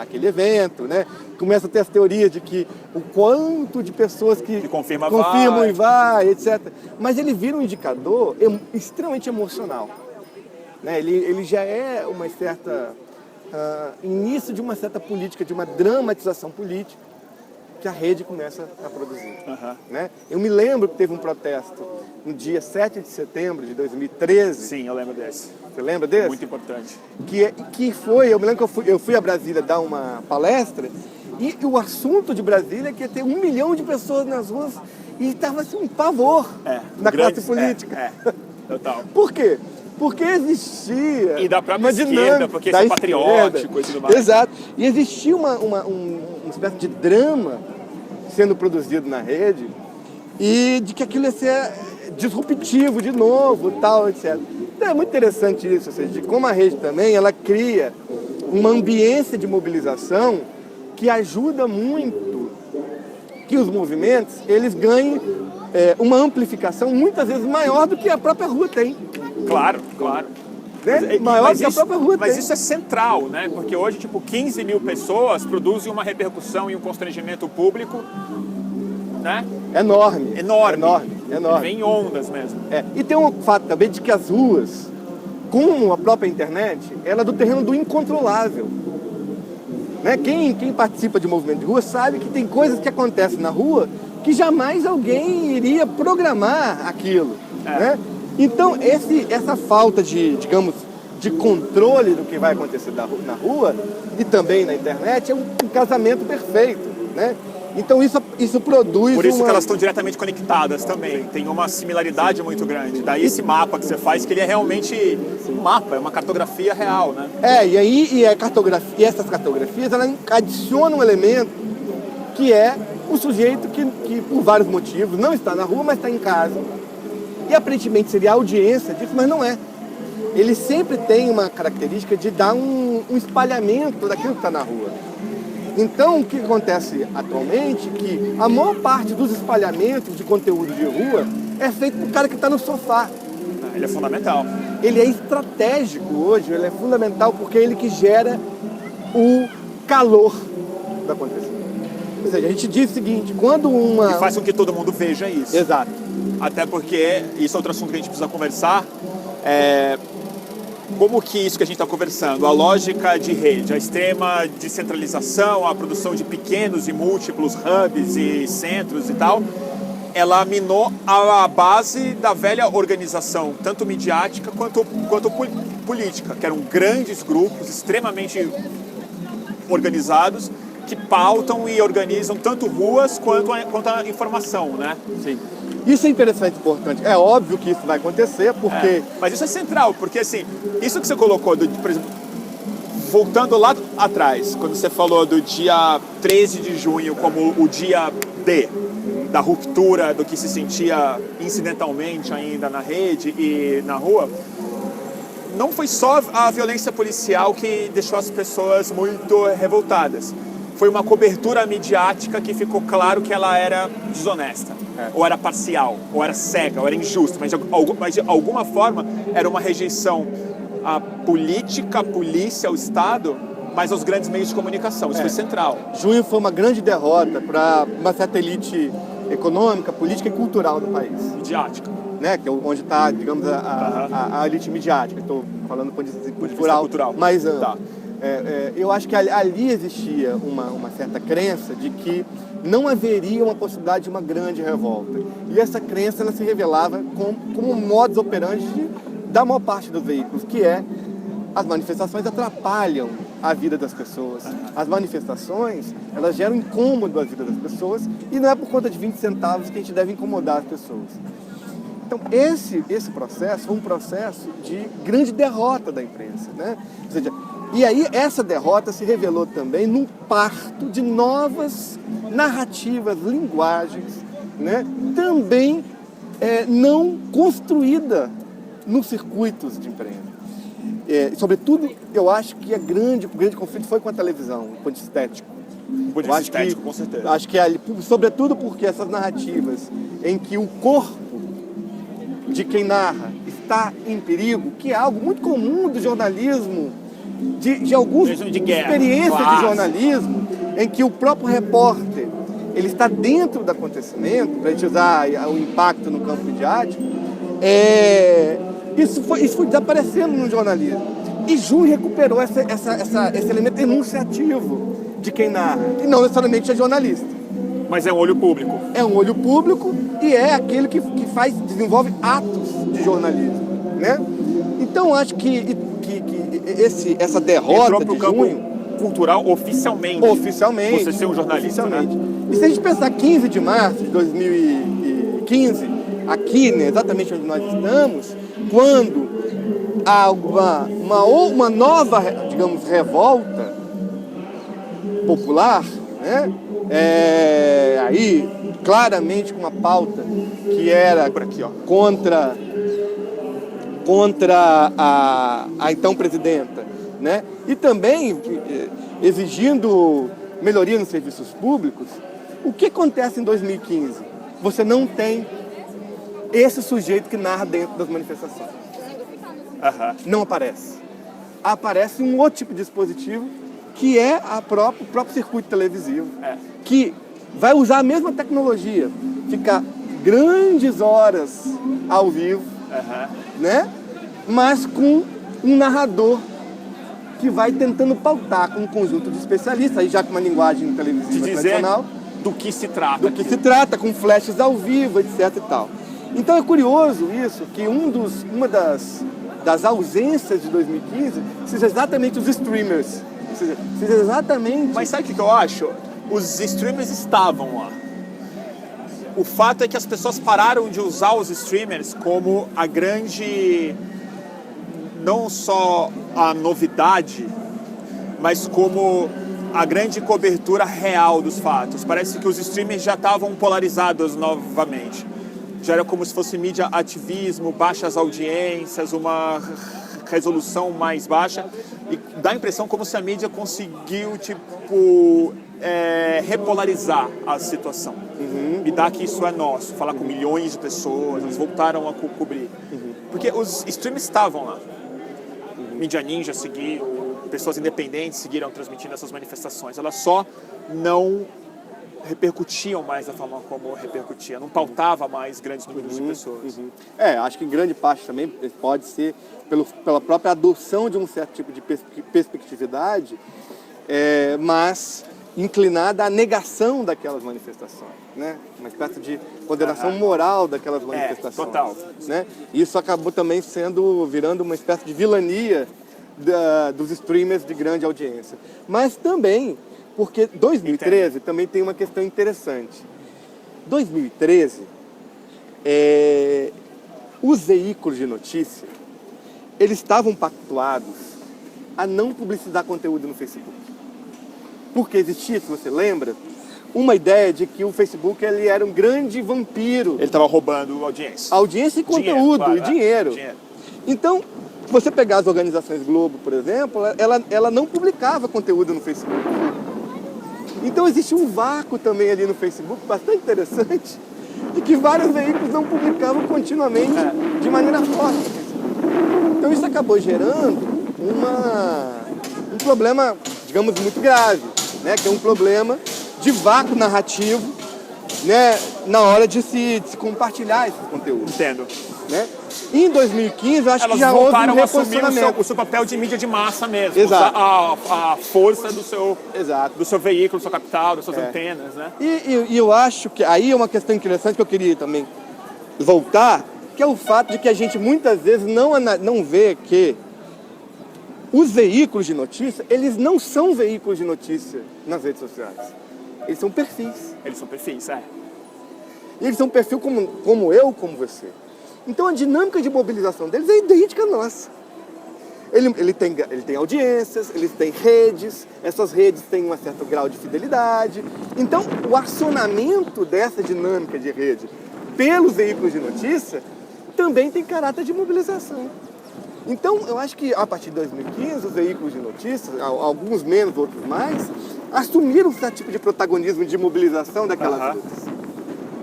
àquele evento, né? Começa a ter as teorias de que o quanto de pessoas que confirmam e vai, etc. Mas ele vira um indicador extremamente emocional, né? Ele já é uma certa início de uma certa política, de uma dramatização política que a rede começa a produzir. Né? Eu me lembro que teve um protesto no dia 7 de setembro de 2013. Sim, eu lembro desse. Você lembra desse? Muito importante. Que foi, eu me lembro que eu fui a Brasília dar uma palestra e o assunto de Brasília é que ia ter 1 milhão de pessoas nas ruas e estava assim, um pavor na classe política. Total. Por quê? Porque existia e da própria uma esquerda, dinâmica, porque isso é patriótico e tudo mais. Exato. E existia uma espécie de drama sendo produzido na rede e de que aquilo ia ser disruptivo de novo, tal, etc. Então é muito interessante isso, ou seja, de como a rede também, ela cria uma ambiência de mobilização que ajuda muito que os movimentos, eles ganhem uma amplificação muitas vezes maior do que a própria rua tem. Claro. Né? Maior do que a própria rua tem. Mas isso é central, né? Porque hoje, 15 mil pessoas produzem uma repercussão e um constrangimento público, né? Enorme. Vem em ondas mesmo. E tem um fato também de que as ruas, como a própria internet, ela é do terreno do incontrolável. Né? Quem participa de movimento de rua sabe que tem coisas que acontecem na rua que jamais alguém iria programar aquilo. Né? Então, essa falta de controle do que vai acontecer na rua e também na internet é um casamento perfeito, né? Então, isso produz Por isso que elas estão diretamente conectadas também. Tem uma similaridade muito grande. Daí esse mapa que você faz, que ele é realmente um mapa, é uma cartografia real, né? E essas cartografias, elas adicionam um elemento que é o sujeito que por vários motivos, não está na rua, mas está em casa. E aparentemente seria a audiência disso, mas não é. Ele sempre tem uma característica de dar um espalhamento daquilo que está na rua. Então, o que acontece atualmente é que a maior parte dos espalhamentos de conteúdo de rua é feito por cara que está no sofá. Ele é fundamental. Ele é estratégico hoje, ele é fundamental porque é ele que gera o calor do acontecimento. Ou seja, a gente diz o seguinte, quando E faz com que todo mundo veja isso. Exato. Até porque, isso é outro assunto que a gente precisa conversar, como que isso que a gente está conversando, a lógica de rede, a extrema descentralização, a produção de pequenos e múltiplos hubs e centros e tal, ela minou a base da velha organização, tanto midiática quanto política, que eram grandes grupos extremamente organizados que pautam e organizam tanto ruas quanto a informação, né? Sim. Isso é interessante e importante. É óbvio que isso vai acontecer, porque... Mas isso é central, porque assim, isso que você colocou, por exemplo, voltando lá atrás, quando você falou do dia 13 de junho como o dia D, da ruptura do que se sentia incidentalmente ainda na rede e na rua, não foi só a violência policial que deixou as pessoas muito revoltadas. Foi uma cobertura midiática que ficou claro que ela era desonesta, ou era parcial, ou era cega, ou era injusta, mas de alguma forma era uma rejeição à política, à polícia, ao Estado, mas aos grandes meios de comunicação. Isso foi central. Junho foi uma grande derrota para uma certa elite econômica, política e cultural do país. Midiática. Né? Que é onde está, digamos, a elite midiática. Estou falando do ponto de vista cultural, mais amplo. Tá. Eu acho que ali existia uma certa crença de que não haveria uma possibilidade de uma grande revolta. E essa crença ela se revelava como um modus operandi da maior parte dos veículos, que é as manifestações atrapalham a vida das pessoas. As manifestações, elas geram incômodo à vida das pessoas e não é por conta de 20 centavos que a gente deve incomodar as pessoas. Então, esse processo foi um processo de grande derrota da imprensa, né? Ou seja, e aí essa derrota se revelou também num parto de novas narrativas, linguagens, né? Também não construída nos circuitos de imprensa. Sobretudo, eu acho que o grande conflito foi com a televisão, o ponto estético. Um ponto de vista estético, com certeza. Acho que sobretudo porque essas narrativas em que o corpo de quem narra está em perigo, que é algo muito comum do jornalismo, de algumas experiências de jornalismo, em que o próprio repórter ele está dentro do acontecimento, para a gente usar o impacto no campo midiático, isso foi desaparecendo no jornalismo. E Junho recuperou esse elemento enunciativo de quem narra, e não necessariamente é jornalista. Mas é um olho público. É um olho público e é aquele que desenvolve atos de jornalismo, né? Então, acho que essa derrota de Junho... cultural oficialmente. Você ser um jornalista, né? E se a gente pensar 15 de março de 2015, aqui, né, exatamente onde nós estamos, quando há uma nova, digamos, revolta popular, né? Aí claramente com uma pauta que era contra a então presidenta, né? E também exigindo melhoria nos serviços públicos. O que acontece em 2015? Você não tem esse sujeito que narra dentro das manifestações. Não aparece. Aparece um outro tipo de dispositivo que é o próprio circuito televisivo, que vai usar a mesma tecnologia, ficar grandes horas ao vivo, né? Mas com um narrador que vai tentando pautar com um conjunto de especialistas, aí já com uma linguagem televisiva tradicional. Do que se trata. Com flashes ao vivo, etc e tal. Então é curioso isso, que uma das ausências de 2015 seja exatamente os streamers. Seja exatamente... Mas sabe o que eu acho? Os streamers estavam lá. O fato é que as pessoas pararam de usar os streamers como a grande... não só a novidade, mas como a grande cobertura real dos fatos. Parece que os streamers já estavam polarizados novamente. Já era como se fosse mídia ativismo, baixas audiências, uma resolução mais baixa, e dá a impressão como se a mídia conseguiu repolarizar a situação e dar que isso é nosso, falar com milhões de pessoas, eles voltaram a cobrir, porque os streamers estavam lá, Mídia Ninja seguiu, pessoas independentes seguiram transmitindo essas manifestações, elas só não repercutiam mais da forma como repercutia, não pautava mais grandes números de pessoas. Acho que em grande parte também pode ser pela própria adoção de um certo tipo de perspectividade, mas inclinada à negação daquelas manifestações, né? Uma espécie de condenação moral daquelas manifestações. Total. Né? Isso acabou também virando uma espécie de vilania dos streamers de grande audiência. Mas também, porque 2013 também tem uma questão interessante. 2013, os veículos de notícia, eles estavam pactuados a não publicitar conteúdo no Facebook. Porque existia, se você lembra, uma ideia de que o Facebook ele era um grande vampiro. Ele estava roubando audiência. Audiência e conteúdo, Dinheiro, e dinheiro. Dinheiro. Então, se você pegar as organizações Globo, por exemplo, ela não publicava conteúdo no Facebook. Então existe um vácuo também ali no Facebook, bastante interessante, de que vários veículos não publicavam continuamente de maneira forte. Então isso acabou gerando um problema, digamos, muito grave, né? Que é um problema de vácuo narrativo, né? Na hora de se compartilhar esses conteúdos. Entendo. Né? E em 2015, eu acho Elas que já houve um voltaram a assumir reposicionamento. o seu papel de mídia de massa mesmo. Exato. A força do seu veículo, do seu capital, das suas antenas, né? E eu acho que aí é uma questão interessante que eu queria também voltar, que é o fato de que a gente muitas vezes não vê que os veículos de notícia, eles não são veículos de notícia nas redes sociais. Eles são perfis. Eles são perfis, E eles são perfil como eu, como você. Então a dinâmica de mobilização deles é idêntica à nossa. Ele tem audiências, ele tem redes, essas redes têm um certo grau de fidelidade. Então o acionamento dessa dinâmica de rede pelos veículos de notícia também tem caráter de mobilização. Então eu acho que a partir de 2015 os veículos de notícias, alguns menos, outros mais, assumiram certo tipo de protagonismo de mobilização daquelas lutas.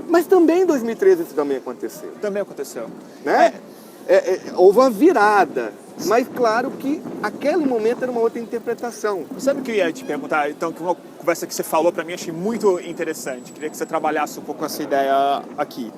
Mas também em 2013 isso também aconteceu. Também aconteceu. Né? Houve uma virada, mas claro que aquele momento era uma outra interpretação. Sabe o que eu ia te perguntar? Então, que uma conversa que você falou para mim, achei muito interessante. Queria que você trabalhasse um pouco essa ideia aqui.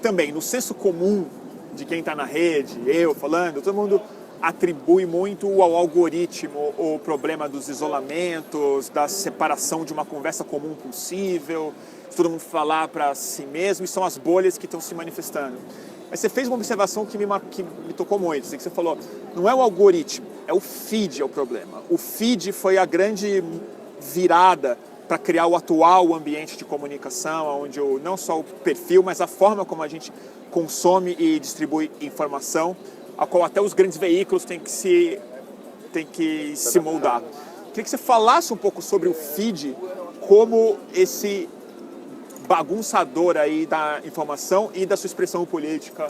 Também, no senso comum de quem está na rede, eu falando, todo mundo atribui muito ao algoritmo o problema dos isolamentos, da separação de uma conversa comum possível, todo mundo falar para si mesmo, e são as bolhas que estão se manifestando. Mas você fez uma observação que me tocou muito, assim, que você falou, não é o algoritmo, é o feed é o problema. O feed foi a grande virada para criar o atual ambiente de comunicação, onde não só o perfil, mas a forma como a gente consome e distribui informação, a qual até os grandes veículos têm que se moldar. Queria que você falasse um pouco sobre o feed como esse bagunçador aí da informação e da sua expressão política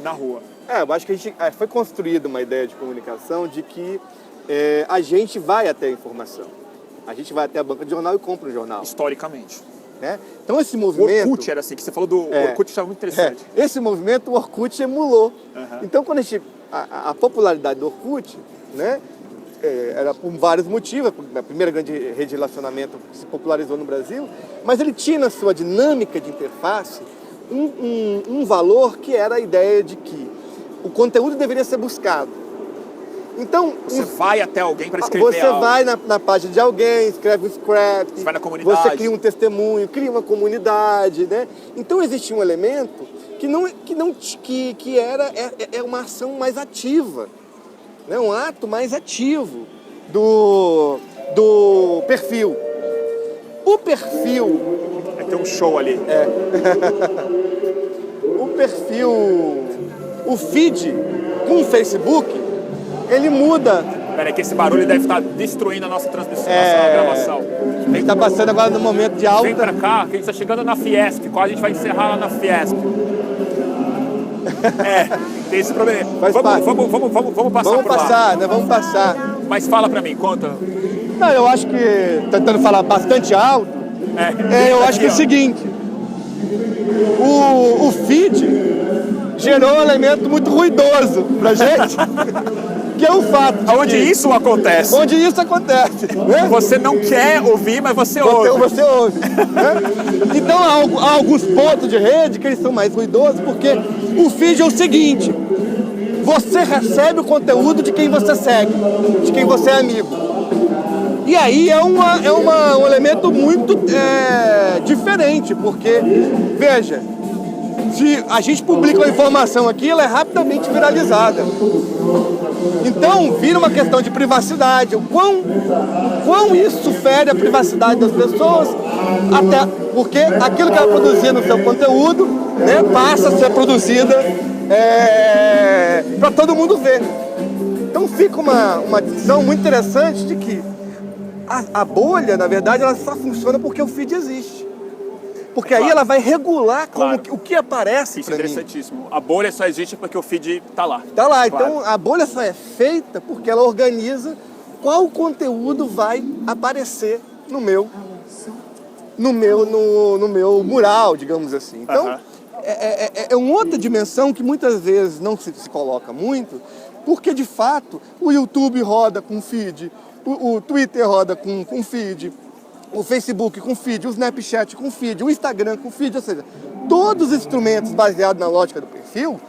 na rua. Eu acho que foi construída uma ideia de comunicação de que a gente vai até a informação. A gente vai até a banca de jornal e compra um jornal. Historicamente. Né? Então esse movimento... O Orkut era assim, que você falou do Orkut, estava muito interessante. Esse movimento o Orkut emulou. Então quando a popularidade do Orkut, né, era por vários motivos, a primeira grande rede de relacionamento que se popularizou no Brasil, mas ele tinha na sua dinâmica de interface um valor que era a ideia de que o conteúdo deveria ser buscado. Então, você vai até alguém para escrever Você algo. vai na página de alguém, escreve um script, você vai na comunidade. Você cria um testemunho, cria uma comunidade, né? Então existia um elemento que era uma ação mais ativa, né? Um ato mais ativo do perfil. O perfil... Tem um show ali. O perfil... O feed com o Facebook... Ele muda. Peraí, que esse barulho deve estar destruindo a nossa transmissão, nossa gravação. A gente está passando agora no momento de alta. Vem pra cá, que a gente está chegando na Fiesp. Quase a gente vai encerrar lá na Fiesp. Tem esse problema. Vamos passar Vamos por passar, lá. Né? Vamos passar. Mas fala pra mim, conta. Não, eu acho que, tentando falar bastante alto, eu acho que é o seguinte. O feed gerou um elemento muito ruidoso pra gente. Que é o fato de onde isso acontece. Onde isso acontece. Né? Você não quer ouvir, mas você ouve. Você ouve. Né? Então há alguns pontos de rede que eles são mais ruidosos, porque o feed é o seguinte: você recebe o conteúdo de quem você segue, de quem você é amigo. E aí é um elemento muito diferente, porque, veja, se a gente publica uma informação aqui, ela é rapidamente viralizada. Então, vira uma questão de privacidade. O quão isso fere a privacidade das pessoas, até porque aquilo que ela produzia no seu conteúdo, né, passa a ser produzida para todo mundo ver. Então fica uma discussão muito interessante de que a bolha, na verdade, ela só funciona porque o feed existe. Porque aí ela vai regular como, o que aparece Isso é para mim. interessantíssimo. A bolha só existe porque o feed tá lá. Tá lá, Claro. então a bolha só é feita porque ela organiza qual conteúdo vai aparecer no meu mural, digamos assim. Então, Aham. é uma outra dimensão que muitas vezes não se coloca muito, porque de fato o YouTube roda com feed, o Twitter roda com feed, o Facebook com feed, o Snapchat com feed, o Instagram com feed, ou seja, todos os instrumentos baseados na lógica do perfil,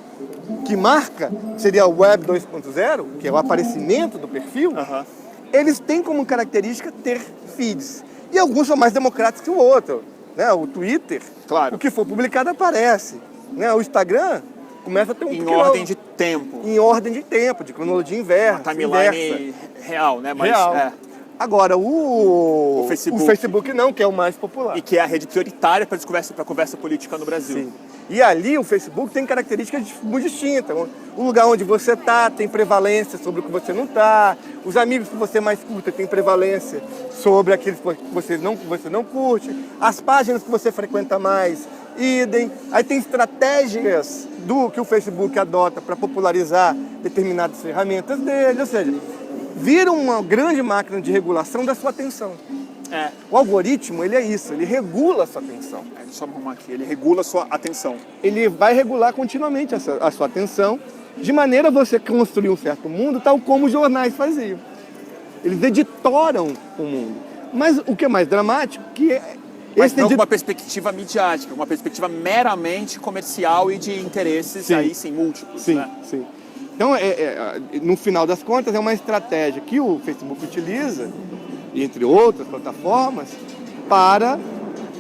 que marca, seria o Web 2.0, que é o aparecimento do perfil, Aham. eles têm como característica ter feeds. E alguns são mais democráticos que o outro. Né? O Twitter, Claro. o que for publicado aparece. Né? O Instagram começa a ter um Em pequeno- ordem de tempo. em ordem de tempo, de cronologia inversa. Uma timeline inversa. real, né? Mas, Real. é. Agora, o Facebook. não, que é o mais popular. E que é a rede prioritária para a conversa política no Brasil. Sim. E ali o Facebook tem características muito distintas. O lugar onde você está tem prevalência sobre o que você não está. Os amigos que você mais curta têm prevalência sobre aqueles que você não curte. As páginas que você frequenta mais, idem. Aí tem estratégias que o Facebook adota para popularizar determinadas ferramentas dele. Ou seja, vira uma grande máquina de regulação da sua atenção. É. O algoritmo, ele é isso, ele regula a sua atenção. Só arrumar aqui. Ele regula a sua atenção. Ele vai regular continuamente a sua atenção, de maneira a você construir um certo mundo, tal como os jornais faziam. Eles editoram o mundo. Mas o que é mais dramático, que é Mas não com uma perspectiva midiática, uma perspectiva meramente comercial e de interesses, Sim. aí sim, múltiplos. Sim, Né? sim. Então, no final das contas, é uma estratégia que o Facebook utiliza, entre outras plataformas, para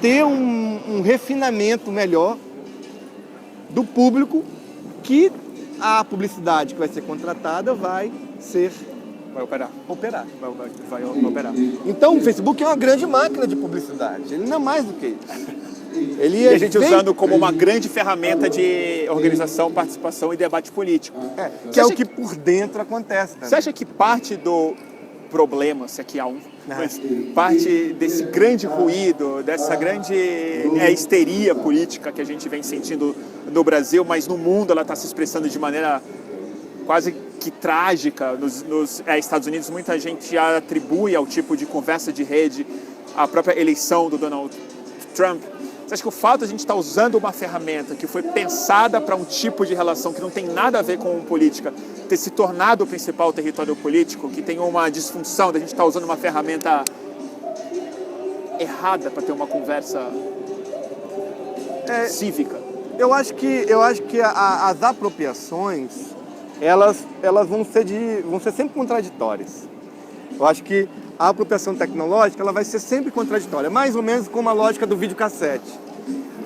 ter um refinamento melhor do público que a publicidade que vai ser contratada vai Vai operar. Vai operar. Então, o Facebook é uma grande máquina de publicidade. Ele não é mais do que isso. Ele E a gente bem- usando como uma grande ferramenta de organização, participação e debate político. que é o que por dentro acontece. Né? Você acha que parte do problema, se aqui há um, mas parte desse grande ruído, dessa grande histeria política que a gente vem sentindo no Brasil, mas no mundo ela está se expressando de maneira quase que trágica. Nos Estados Unidos, muita gente já atribui ao tipo de conversa de rede a própria eleição do Donald Trump. Você acha que o fato de a gente estar usando uma ferramenta que foi pensada para um tipo de relação que não tem nada a ver com política, ter se tornado o principal território político, que tem uma disfunção da gente estar usando uma ferramenta errada para ter uma conversa cívica? Eu acho que as apropriações elas vão ser sempre contraditórias. Eu acho que a apropriação tecnológica ela vai ser sempre contraditória, mais ou menos como a lógica do videocassete.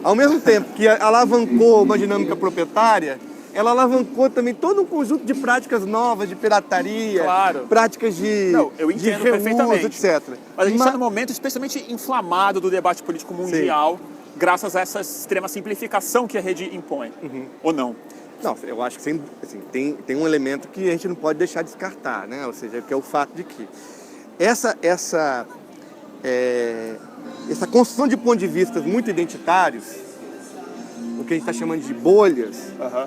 Ao mesmo tempo que alavancou uma dinâmica proprietária, ela alavancou também todo um conjunto de práticas novas, de pirataria, Claro. práticas de Eu entendo de reúso, perfeitamente. etc. Mas a gente está num momento especialmente inflamado do debate político mundial, graças a essa extrema simplificação que a rede impõe. Ou não? Não, eu acho que assim, tem um elemento que a gente não pode deixar de descartar, né? Ou seja, que é o fato de que essa construção de pontos de vista muito identitários, o que a gente está chamando de bolhas,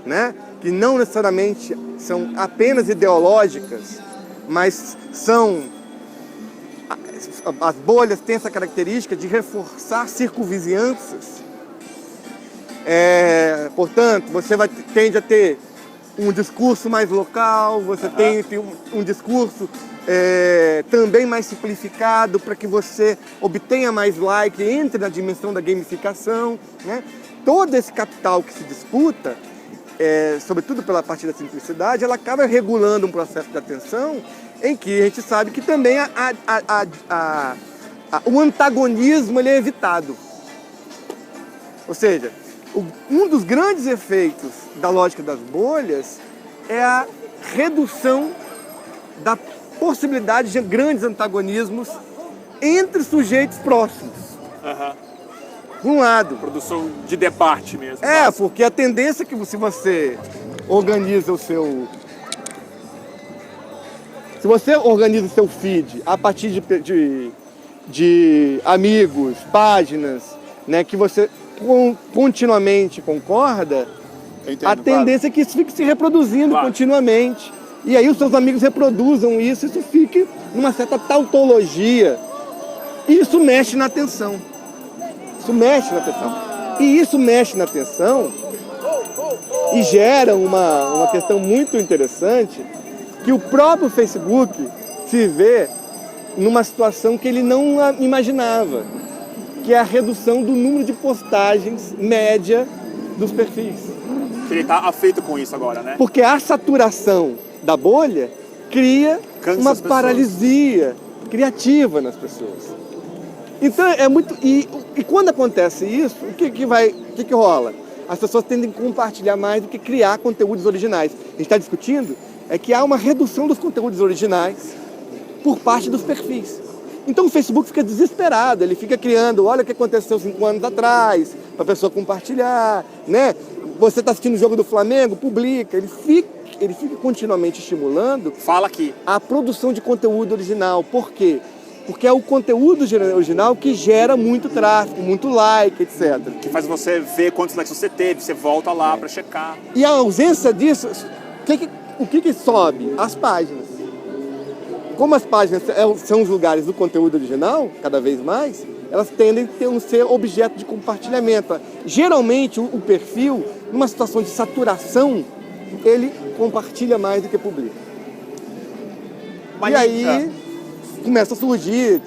né? Que não necessariamente são apenas ideológicas, mas as bolhas têm essa característica de reforçar circunvizinhanças. Portanto, você tende a ter um discurso mais local, você tem um discurso também mais simplificado para que você obtenha mais like, entre na dimensão da gamificação, né? Todo esse capital que se disputa, sobretudo pela parte da simplicidade, ela acaba regulando um processo de atenção em que a gente sabe que também o antagonismo ele é evitado. Ou seja, um dos grandes efeitos da lógica das bolhas é a redução da possibilidade de grandes antagonismos entre sujeitos próximos. Por um lado. Produção de debate mesmo. Porque a tendência é que se você organiza o seu Se você organiza o seu feed a partir de amigos, páginas, né, que você continuamente concorda, Entendo, a tendência é que isso fique se reproduzindo continuamente. E aí os seus amigos reproduzam isso fique numa certa tautologia. E isso mexe na atenção. Isso mexe na atenção. E isso mexe na atenção e gera uma questão muito interessante, que o próprio Facebook se vê numa situação que ele não imaginava, que é a redução do número de postagens média dos perfis. Ele está afeito com isso agora, né? Porque a saturação da bolha cria uma paralisia criativa nas pessoas. Então é muito... E quando acontece isso, o que rola? As pessoas tendem a compartilhar mais do que criar conteúdos originais. A gente está discutindo é que há uma redução dos conteúdos originais por parte dos perfis. Então o Facebook fica desesperado, ele fica criando, olha o que aconteceu 5 anos atrás, para a pessoa compartilhar, né? Você está assistindo o jogo do Flamengo, publica, ele fica continuamente estimulando Fala aqui. a produção de conteúdo original. Por quê? Porque é o conteúdo original que gera muito tráfego, muito like, etc. Que faz você ver quantos likes você teve, você volta lá para checar. E a ausência disso, o que sobe? As páginas. Como as páginas são os lugares do conteúdo original, cada vez mais, elas tendem a ser objeto de compartilhamento. Geralmente, o perfil, numa situação de saturação, ele compartilha mais do que publica. E aí começa a surgir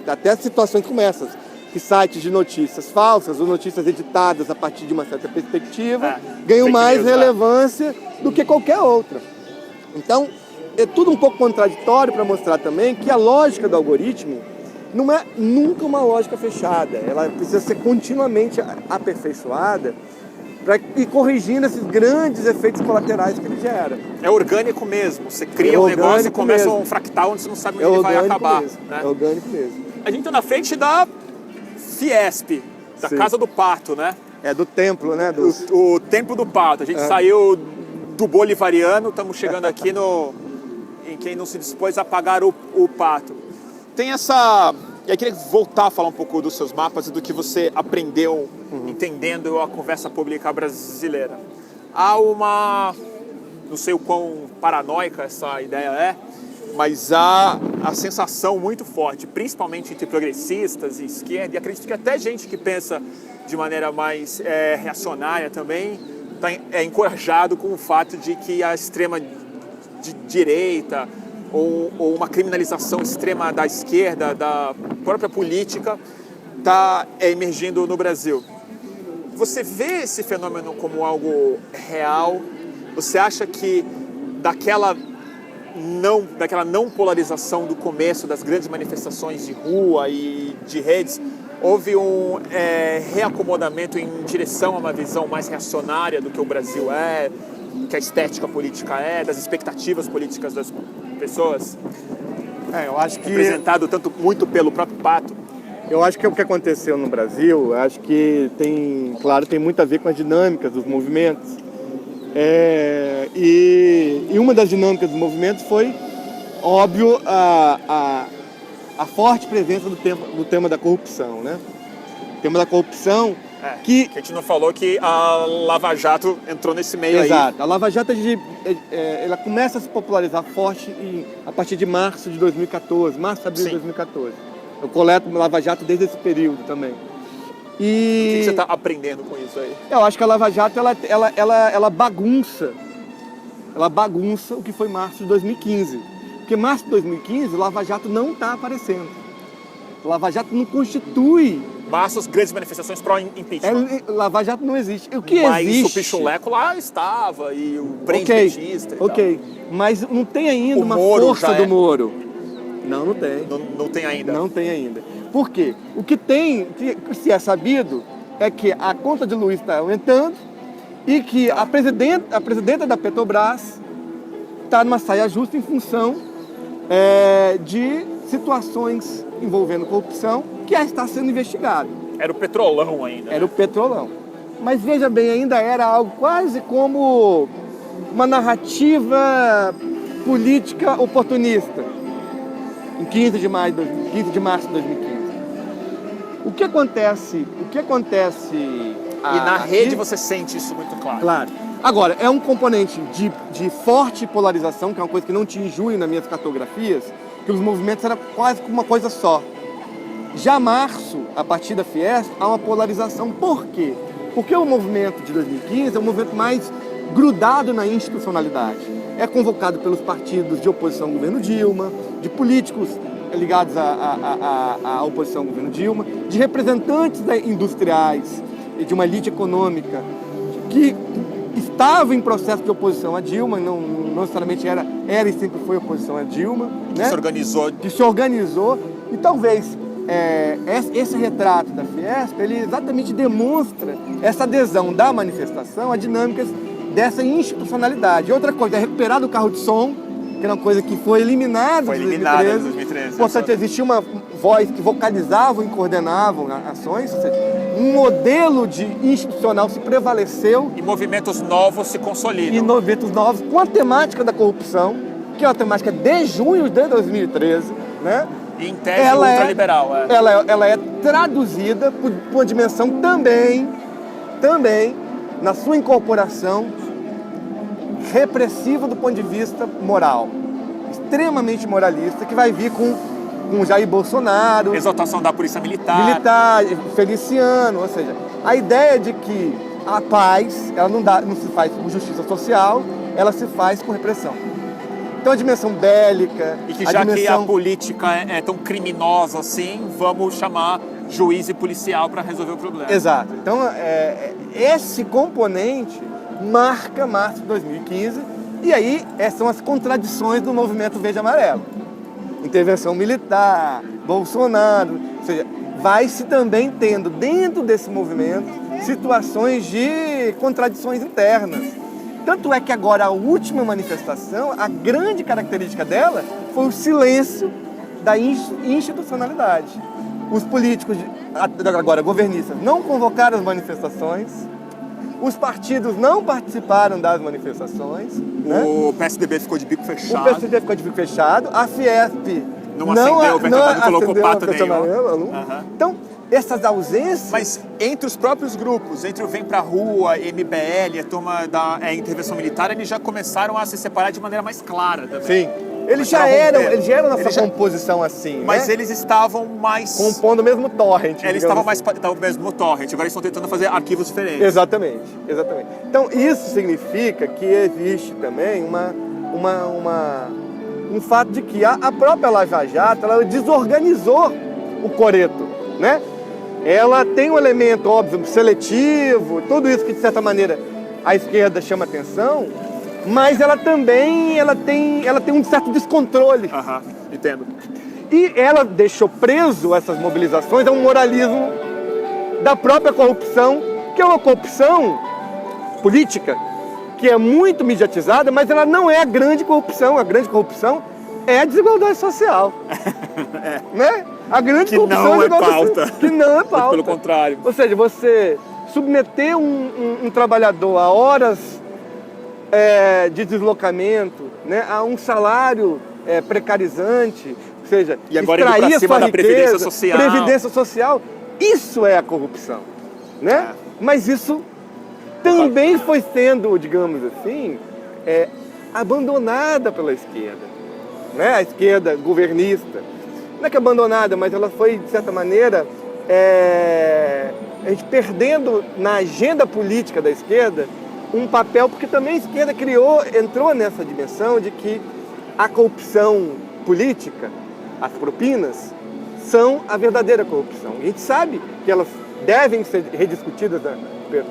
até situações como essas, que sites de notícias falsas ou notícias editadas a partir de uma certa perspectiva ganham mais relevância do que qualquer outra. Então, é tudo um pouco contraditório para mostrar também que a lógica do algoritmo não é nunca uma lógica fechada. Ela precisa ser continuamente aperfeiçoada para ir corrigindo esses grandes efeitos colaterais que ele gera. É orgânico mesmo. Você cria um negócio e começa um fractal onde você não sabe onde ele vai acabar. Mesmo. Né? É orgânico mesmo. A gente está na frente da Fiesp, da Casa do Pato, né? É do templo, né? O Templo do Pato. A gente saiu do bolivariano, estamos chegando aqui em quem não se dispôs a pagar o pato. Tem essa... E aí queria voltar a falar um pouco dos seus mapas e do que você aprendeu entendendo a conversa pública brasileira. Há uma... Não sei o quão paranoica essa ideia é, mas há a sensação muito forte, principalmente entre progressistas e esquerda, e acredito que até gente que pensa de maneira mais reacionária também é encorajado com o fato de que a extrema direita ou uma criminalização extrema da esquerda, da própria política, está emergindo no Brasil. Você vê esse fenômeno como algo real? Você acha que daquela não polarização do começo das grandes manifestações de rua e de redes, houve um reacomodamento em direção a uma visão mais reacionária do que o Brasil é, que a estética política das expectativas políticas das pessoas? Eu acho que... Representado muito pelo próprio Pato. Eu acho que o que aconteceu no Brasil, acho que tem muito a ver com as dinâmicas dos movimentos. E uma das dinâmicas dos movimentos foi, óbvio, a forte presença do tema da corrupção, né? O tema da corrupção que a gente não falou que a Lava Jato entrou nesse meio aí. Exato. A Lava Jato ela começa a se popularizar forte a partir de março de 2014, abril de 2014. Eu coleto Lava Jato desde esse período também. O que você está aprendendo com isso aí? Eu acho que a Lava Jato ela bagunça o que foi março de 2015. Porque março de 2015, Lava Jato não está aparecendo. Lava Jato não constitui... Março, as grandes manifestações pró-impeachment. Lava Jato não existe. O que mas existe... o Pichuleco lá estava, e o Breno petista e tal. Mas não tem ainda uma força do Moro. Não tem. Não tem ainda? Não tem ainda. Por quê? O que tem, se é sabido, é que a conta de luz está aumentando e que a presidenta da Petrobras está numa saia justa em função de situações envolvendo corrupção que já está sendo investigado. Era o petrolão ainda. Era o petrolão. Mas veja bem, ainda era algo quase como uma narrativa política oportunista, em 15 de março de 2015. O que acontece E na rede você sente isso muito claro. Claro. Agora, é um componente de forte polarização, que é uma coisa que não tinha em junho nas minhas cartografias, que os movimentos eram quase uma coisa só. Já março, a partir da Fiesp, há uma polarização. Por quê? Porque o movimento de 2015 é um movimento mais grudado na institucionalidade. É convocado pelos partidos de oposição ao governo Dilma, de políticos ligados à oposição ao governo Dilma, de representantes industriais e de uma elite econômica que estava em processo de oposição a Dilma, não necessariamente era e sempre foi oposição a Dilma, né? Que se organizou. E talvez esse retrato da Fiesp, ele exatamente demonstra essa adesão da manifestação a dinâmicas dessa institucionalidade. Outra coisa, é recuperar o carro de som, que era uma coisa que foi eliminada em 2013. Portanto, existia uma voz que vocalizavam e coordenavam ações, ou seja, um modelo institucional se prevaleceu. E movimentos novos se consolidam. E movimentos novos com a temática da corrupção, que é uma temática de junho de 2013, né? E em tese ultraliberal. Ela é traduzida por uma dimensão também, na sua incorporação repressiva do ponto de vista moral, extremamente moralista, que vai vir com Jair Bolsonaro, exaltação da polícia militar, Feliciano, ou seja, a ideia de que a paz ela não se faz com justiça social, ela se faz com repressão. Então a dimensão bélica... E que que a política é tão criminosa assim, vamos chamar juiz e policial para resolver o problema. Exato. Então esse componente marca março de 2015, e aí são as contradições do movimento verde e amarelo. Intervenção militar, Bolsonaro, ou seja, vai-se também tendo dentro desse movimento situações de contradições internas. Tanto é que agora a última manifestação, a grande característica dela foi o silêncio da institucionalidade. Os políticos, agora governistas, não convocaram as manifestações, os partidos não participaram das manifestações. O PSDB ficou de bico fechado. A Fiesp não acendeu o verde, não colocou pato nenhum. Então, essas ausências... Mas entre os próprios grupos, entre o Vem Pra Rua, MBL, a turma da intervenção militar, eles já começaram a se separar de maneira mais clara também. Sim. Eles já eram nessa composição assim, mas né? eles estavam mais... compondo o mesmo torrent. Eles estavam mesmo no torrent, agora eles estão tentando fazer arquivos diferentes. Exatamente. Então isso significa que existe também um fato de que a própria Lava Jato, ela desorganizou o coreto, né? Ela tem um elemento, óbvio, seletivo, tudo isso que de certa maneira a esquerda chama atenção, mas ela também tem um certo descontrole. Entendo. E ela deixou preso essas mobilizações a um moralismo da própria corrupção, que é uma corrupção política, que é muito mediatizada, mas ela não é a grande corrupção. A grande corrupção é a desigualdade social. Né? A grande corrupção é pauta. Que não é pauta. Pelo contrário. Ou seja, você submeter um trabalhador a horas de deslocamento, né, a um salário precarizante, ou seja, e agora extrair a sua riqueza, previdência social, isso é a corrupção, né? Mas isso também foi sendo, digamos assim, abandonada pela esquerda, né? A esquerda governista, não é que abandonada, mas ela foi, de certa maneira, a gente perdendo na agenda política da esquerda um papel, porque também a esquerda entrou nessa dimensão de que a corrupção política, as propinas, são a verdadeira corrupção. E a gente sabe que elas devem ser rediscutidas pelo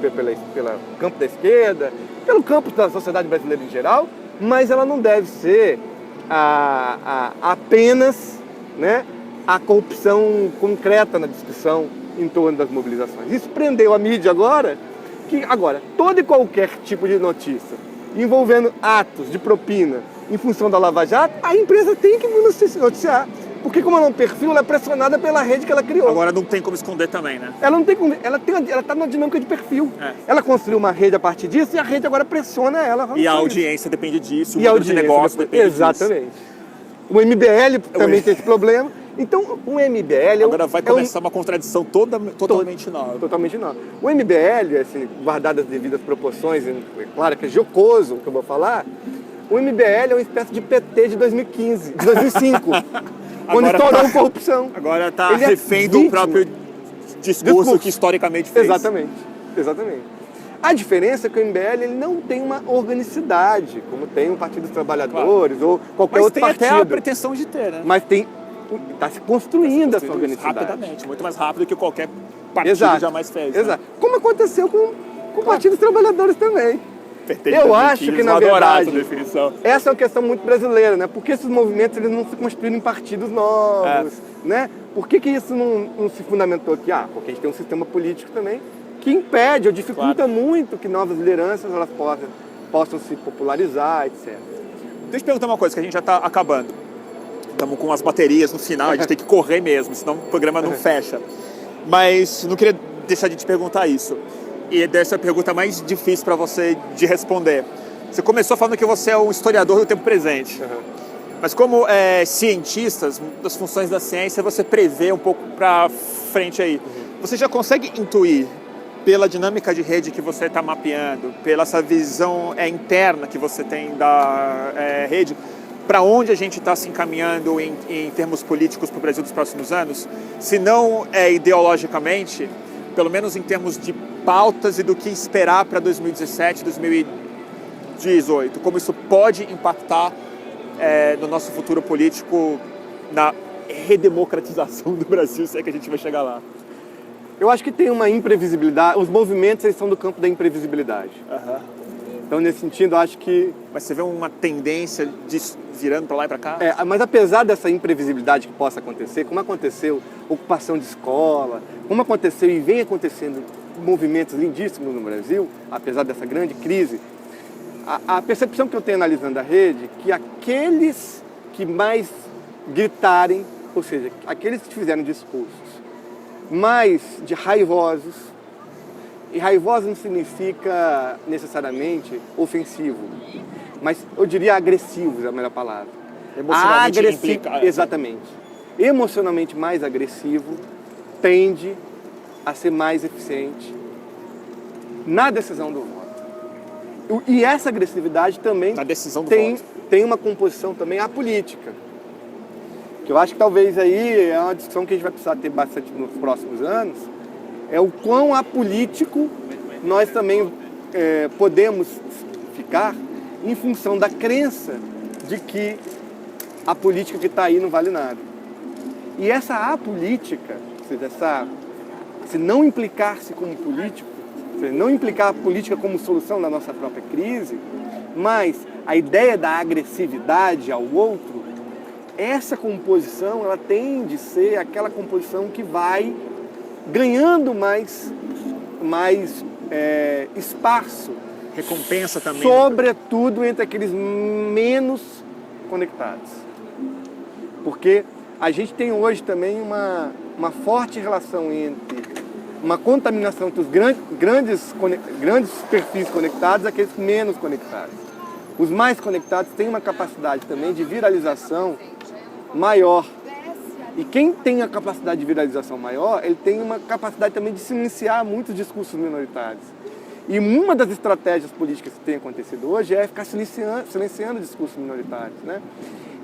campo da esquerda, pelo campo da sociedade brasileira em geral, mas ela não deve ser apenas, né, a corrupção concreta na discussão em torno das mobilizações. Isso prendeu a mídia agora, todo e qualquer tipo de notícia envolvendo atos de propina em função da Lava Jato, a empresa tem que noticiar. Porque como ela é um perfil, ela é pressionada pela rede que ela criou. Agora não tem como esconder também, né? Ela não tem como, ela está numa dinâmica de perfil. Ela construiu uma rede a partir disso e a rede agora pressiona ela. E a audiência depende disso, o e a modelo de audiência negócio depende disso. Exatamente. O MBL também tem esse problema. Então, o MBL... Agora vai começar uma contradição totalmente nova. Totalmente nova. O MBL, assim, guardado as devidas proporções, é claro que é jocoso o que eu vou falar, o MBL é uma espécie de PT de 2015, de 2005, quando estourou corrupção. Agora está Ele refém do próprio discurso que historicamente fez. Exatamente. A diferença é que o MBL ele não tem uma organicidade, como tem o Partido dos Trabalhadores ou qualquer outro partido. Mas tem até a pretensão de ter, né? Mas está se construindo essa organicidade. Rapidamente, muito mais rápido que qualquer partido jamais fez. Exato. Né? Como aconteceu com o Partido dos Trabalhadores também. Eu acho que, na verdade, essa é uma questão muito brasileira, né? Por que esses movimentos eles não se construíram em partidos novos, né? Por que isso não se fundamentou aqui? Porque a gente tem um sistema político também que impede ou dificulta muito que novas lideranças elas possam se popularizar, etc. Deixa eu te perguntar uma coisa, que a gente já está acabando. Estamos com as baterias no final, a gente tem que correr mesmo, senão o programa não fecha. Mas não queria deixar de te perguntar isso. E dessa pergunta mais difícil para você de responder. Você começou falando que você é um historiador do tempo presente. Mas como cientistas, das funções da ciência, você prevê um pouco para frente aí. Você já consegue intuir, pela dinâmica de rede que você está mapeando, pela essa visão interna que você tem da rede, para onde a gente está se encaminhando em termos políticos para o Brasil dos próximos anos? Se não ideologicamente, pelo menos em termos de pautas e do que esperar para 2017, 2018. Como isso pode impactar no nosso futuro político, na redemocratização do Brasil, se é que a gente vai chegar lá. Eu acho que tem uma imprevisibilidade, os movimentos eles são do campo da imprevisibilidade. Então, nesse sentido, eu acho que... Mas você vê uma tendência virando para lá e para cá? Mas apesar dessa imprevisibilidade que possa acontecer, como aconteceu ocupação de escola, como aconteceu e vem acontecendo movimentos lindíssimos no Brasil, apesar dessa grande crise, a percepção que eu tenho analisando a rede é que aqueles que mais gritarem, ou seja, aqueles que fizeram discursos mais de raivosos, e raivoso não significa necessariamente ofensivo, mas eu diria agressivo é a melhor palavra. Emocionalmente implicado. Exatamente. Emocionalmente mais agressivo tende a ser mais eficiente na decisão do voto. E essa agressividade também na decisão do tem voto. Uma composição também apolítica. Que eu acho que talvez aí é uma discussão que a gente vai precisar ter bastante nos próximos anos, é o quão apolítico nós também podemos ficar em função da crença de que a política que está aí não vale nada. E essa apolítica, ou seja, se não implicar-se como político, ou seja, não implicar a política como solução da nossa própria crise, mas a ideia da agressividade ao outro, essa composição ela tende a ser aquela composição que vai ganhando mais espaço. Recompensa também. Sobretudo entre aqueles menos conectados. Porque a gente tem hoje também uma forte relação entre uma contaminação entre os grandes perfis conectados e aqueles menos conectados. Os mais conectados têm uma capacidade também de viralização maior. E quem tem a capacidade de viralização maior, ele tem uma capacidade também de silenciar muitos discursos minoritários. E uma das estratégias políticas que tem acontecido hoje é ficar silenciando discursos minoritários, né?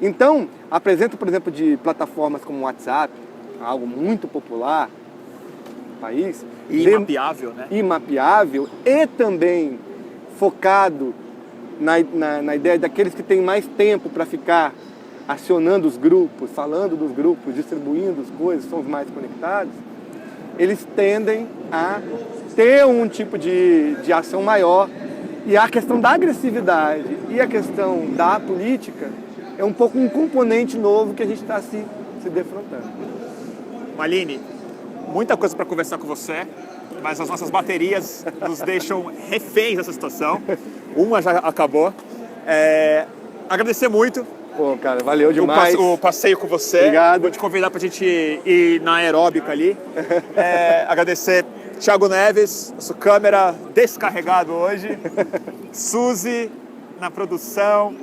Então, a presença, por exemplo, de plataformas como o WhatsApp, algo muito popular no país. E imapeável, né? Imapeável e também focado na ideia daqueles que têm mais tempo para ficar acionando os grupos, falando dos grupos, distribuindo as coisas, são os mais conectados, eles tendem a ter um tipo de ação maior. E a questão da agressividade e a questão da política é um pouco um componente novo que a gente está se defrontando. Malini, muita coisa para conversar com você, mas as nossas baterias nos deixam reféns dessa situação. Uma já acabou. Agradecer muito Pô, cara, valeu demais. O passeio com você. Obrigado. Vou te convidar pra gente ir na aeróbica ali. Agradecer Thiago Neves, nosso câmera descarregado hoje. Suzy na produção,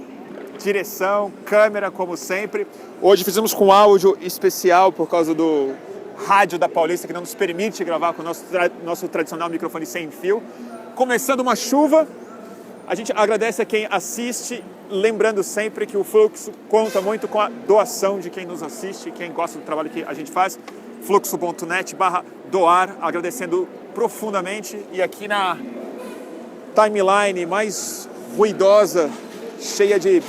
direção, câmera como sempre. Hoje fizemos com áudio especial por causa do rádio da Paulista que não nos permite gravar com o nosso tradicional microfone sem fio. Começando uma chuva. A gente agradece a quem assiste, lembrando sempre que o Fluxo conta muito com a doação de quem nos assiste, quem gosta do trabalho que a gente faz. fluxo.net/doar, agradecendo profundamente. E aqui na timeline mais ruidosa, cheia de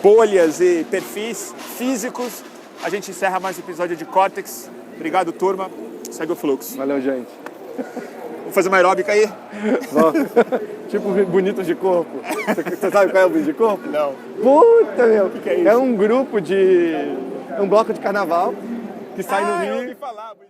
bolhas e perfis físicos, a gente encerra mais um episódio de Córtex. Obrigado, turma. Segue o Fluxo. Valeu, gente. Vamos fazer uma aeróbica aí? Tipo Bonitos de Corpo. Você sabe qual é o Bonito de Corpo? Não. Puta, meu. Que é isso? É um grupo de... um bloco de carnaval que sai no Rio. Eu ouvi falar, mas...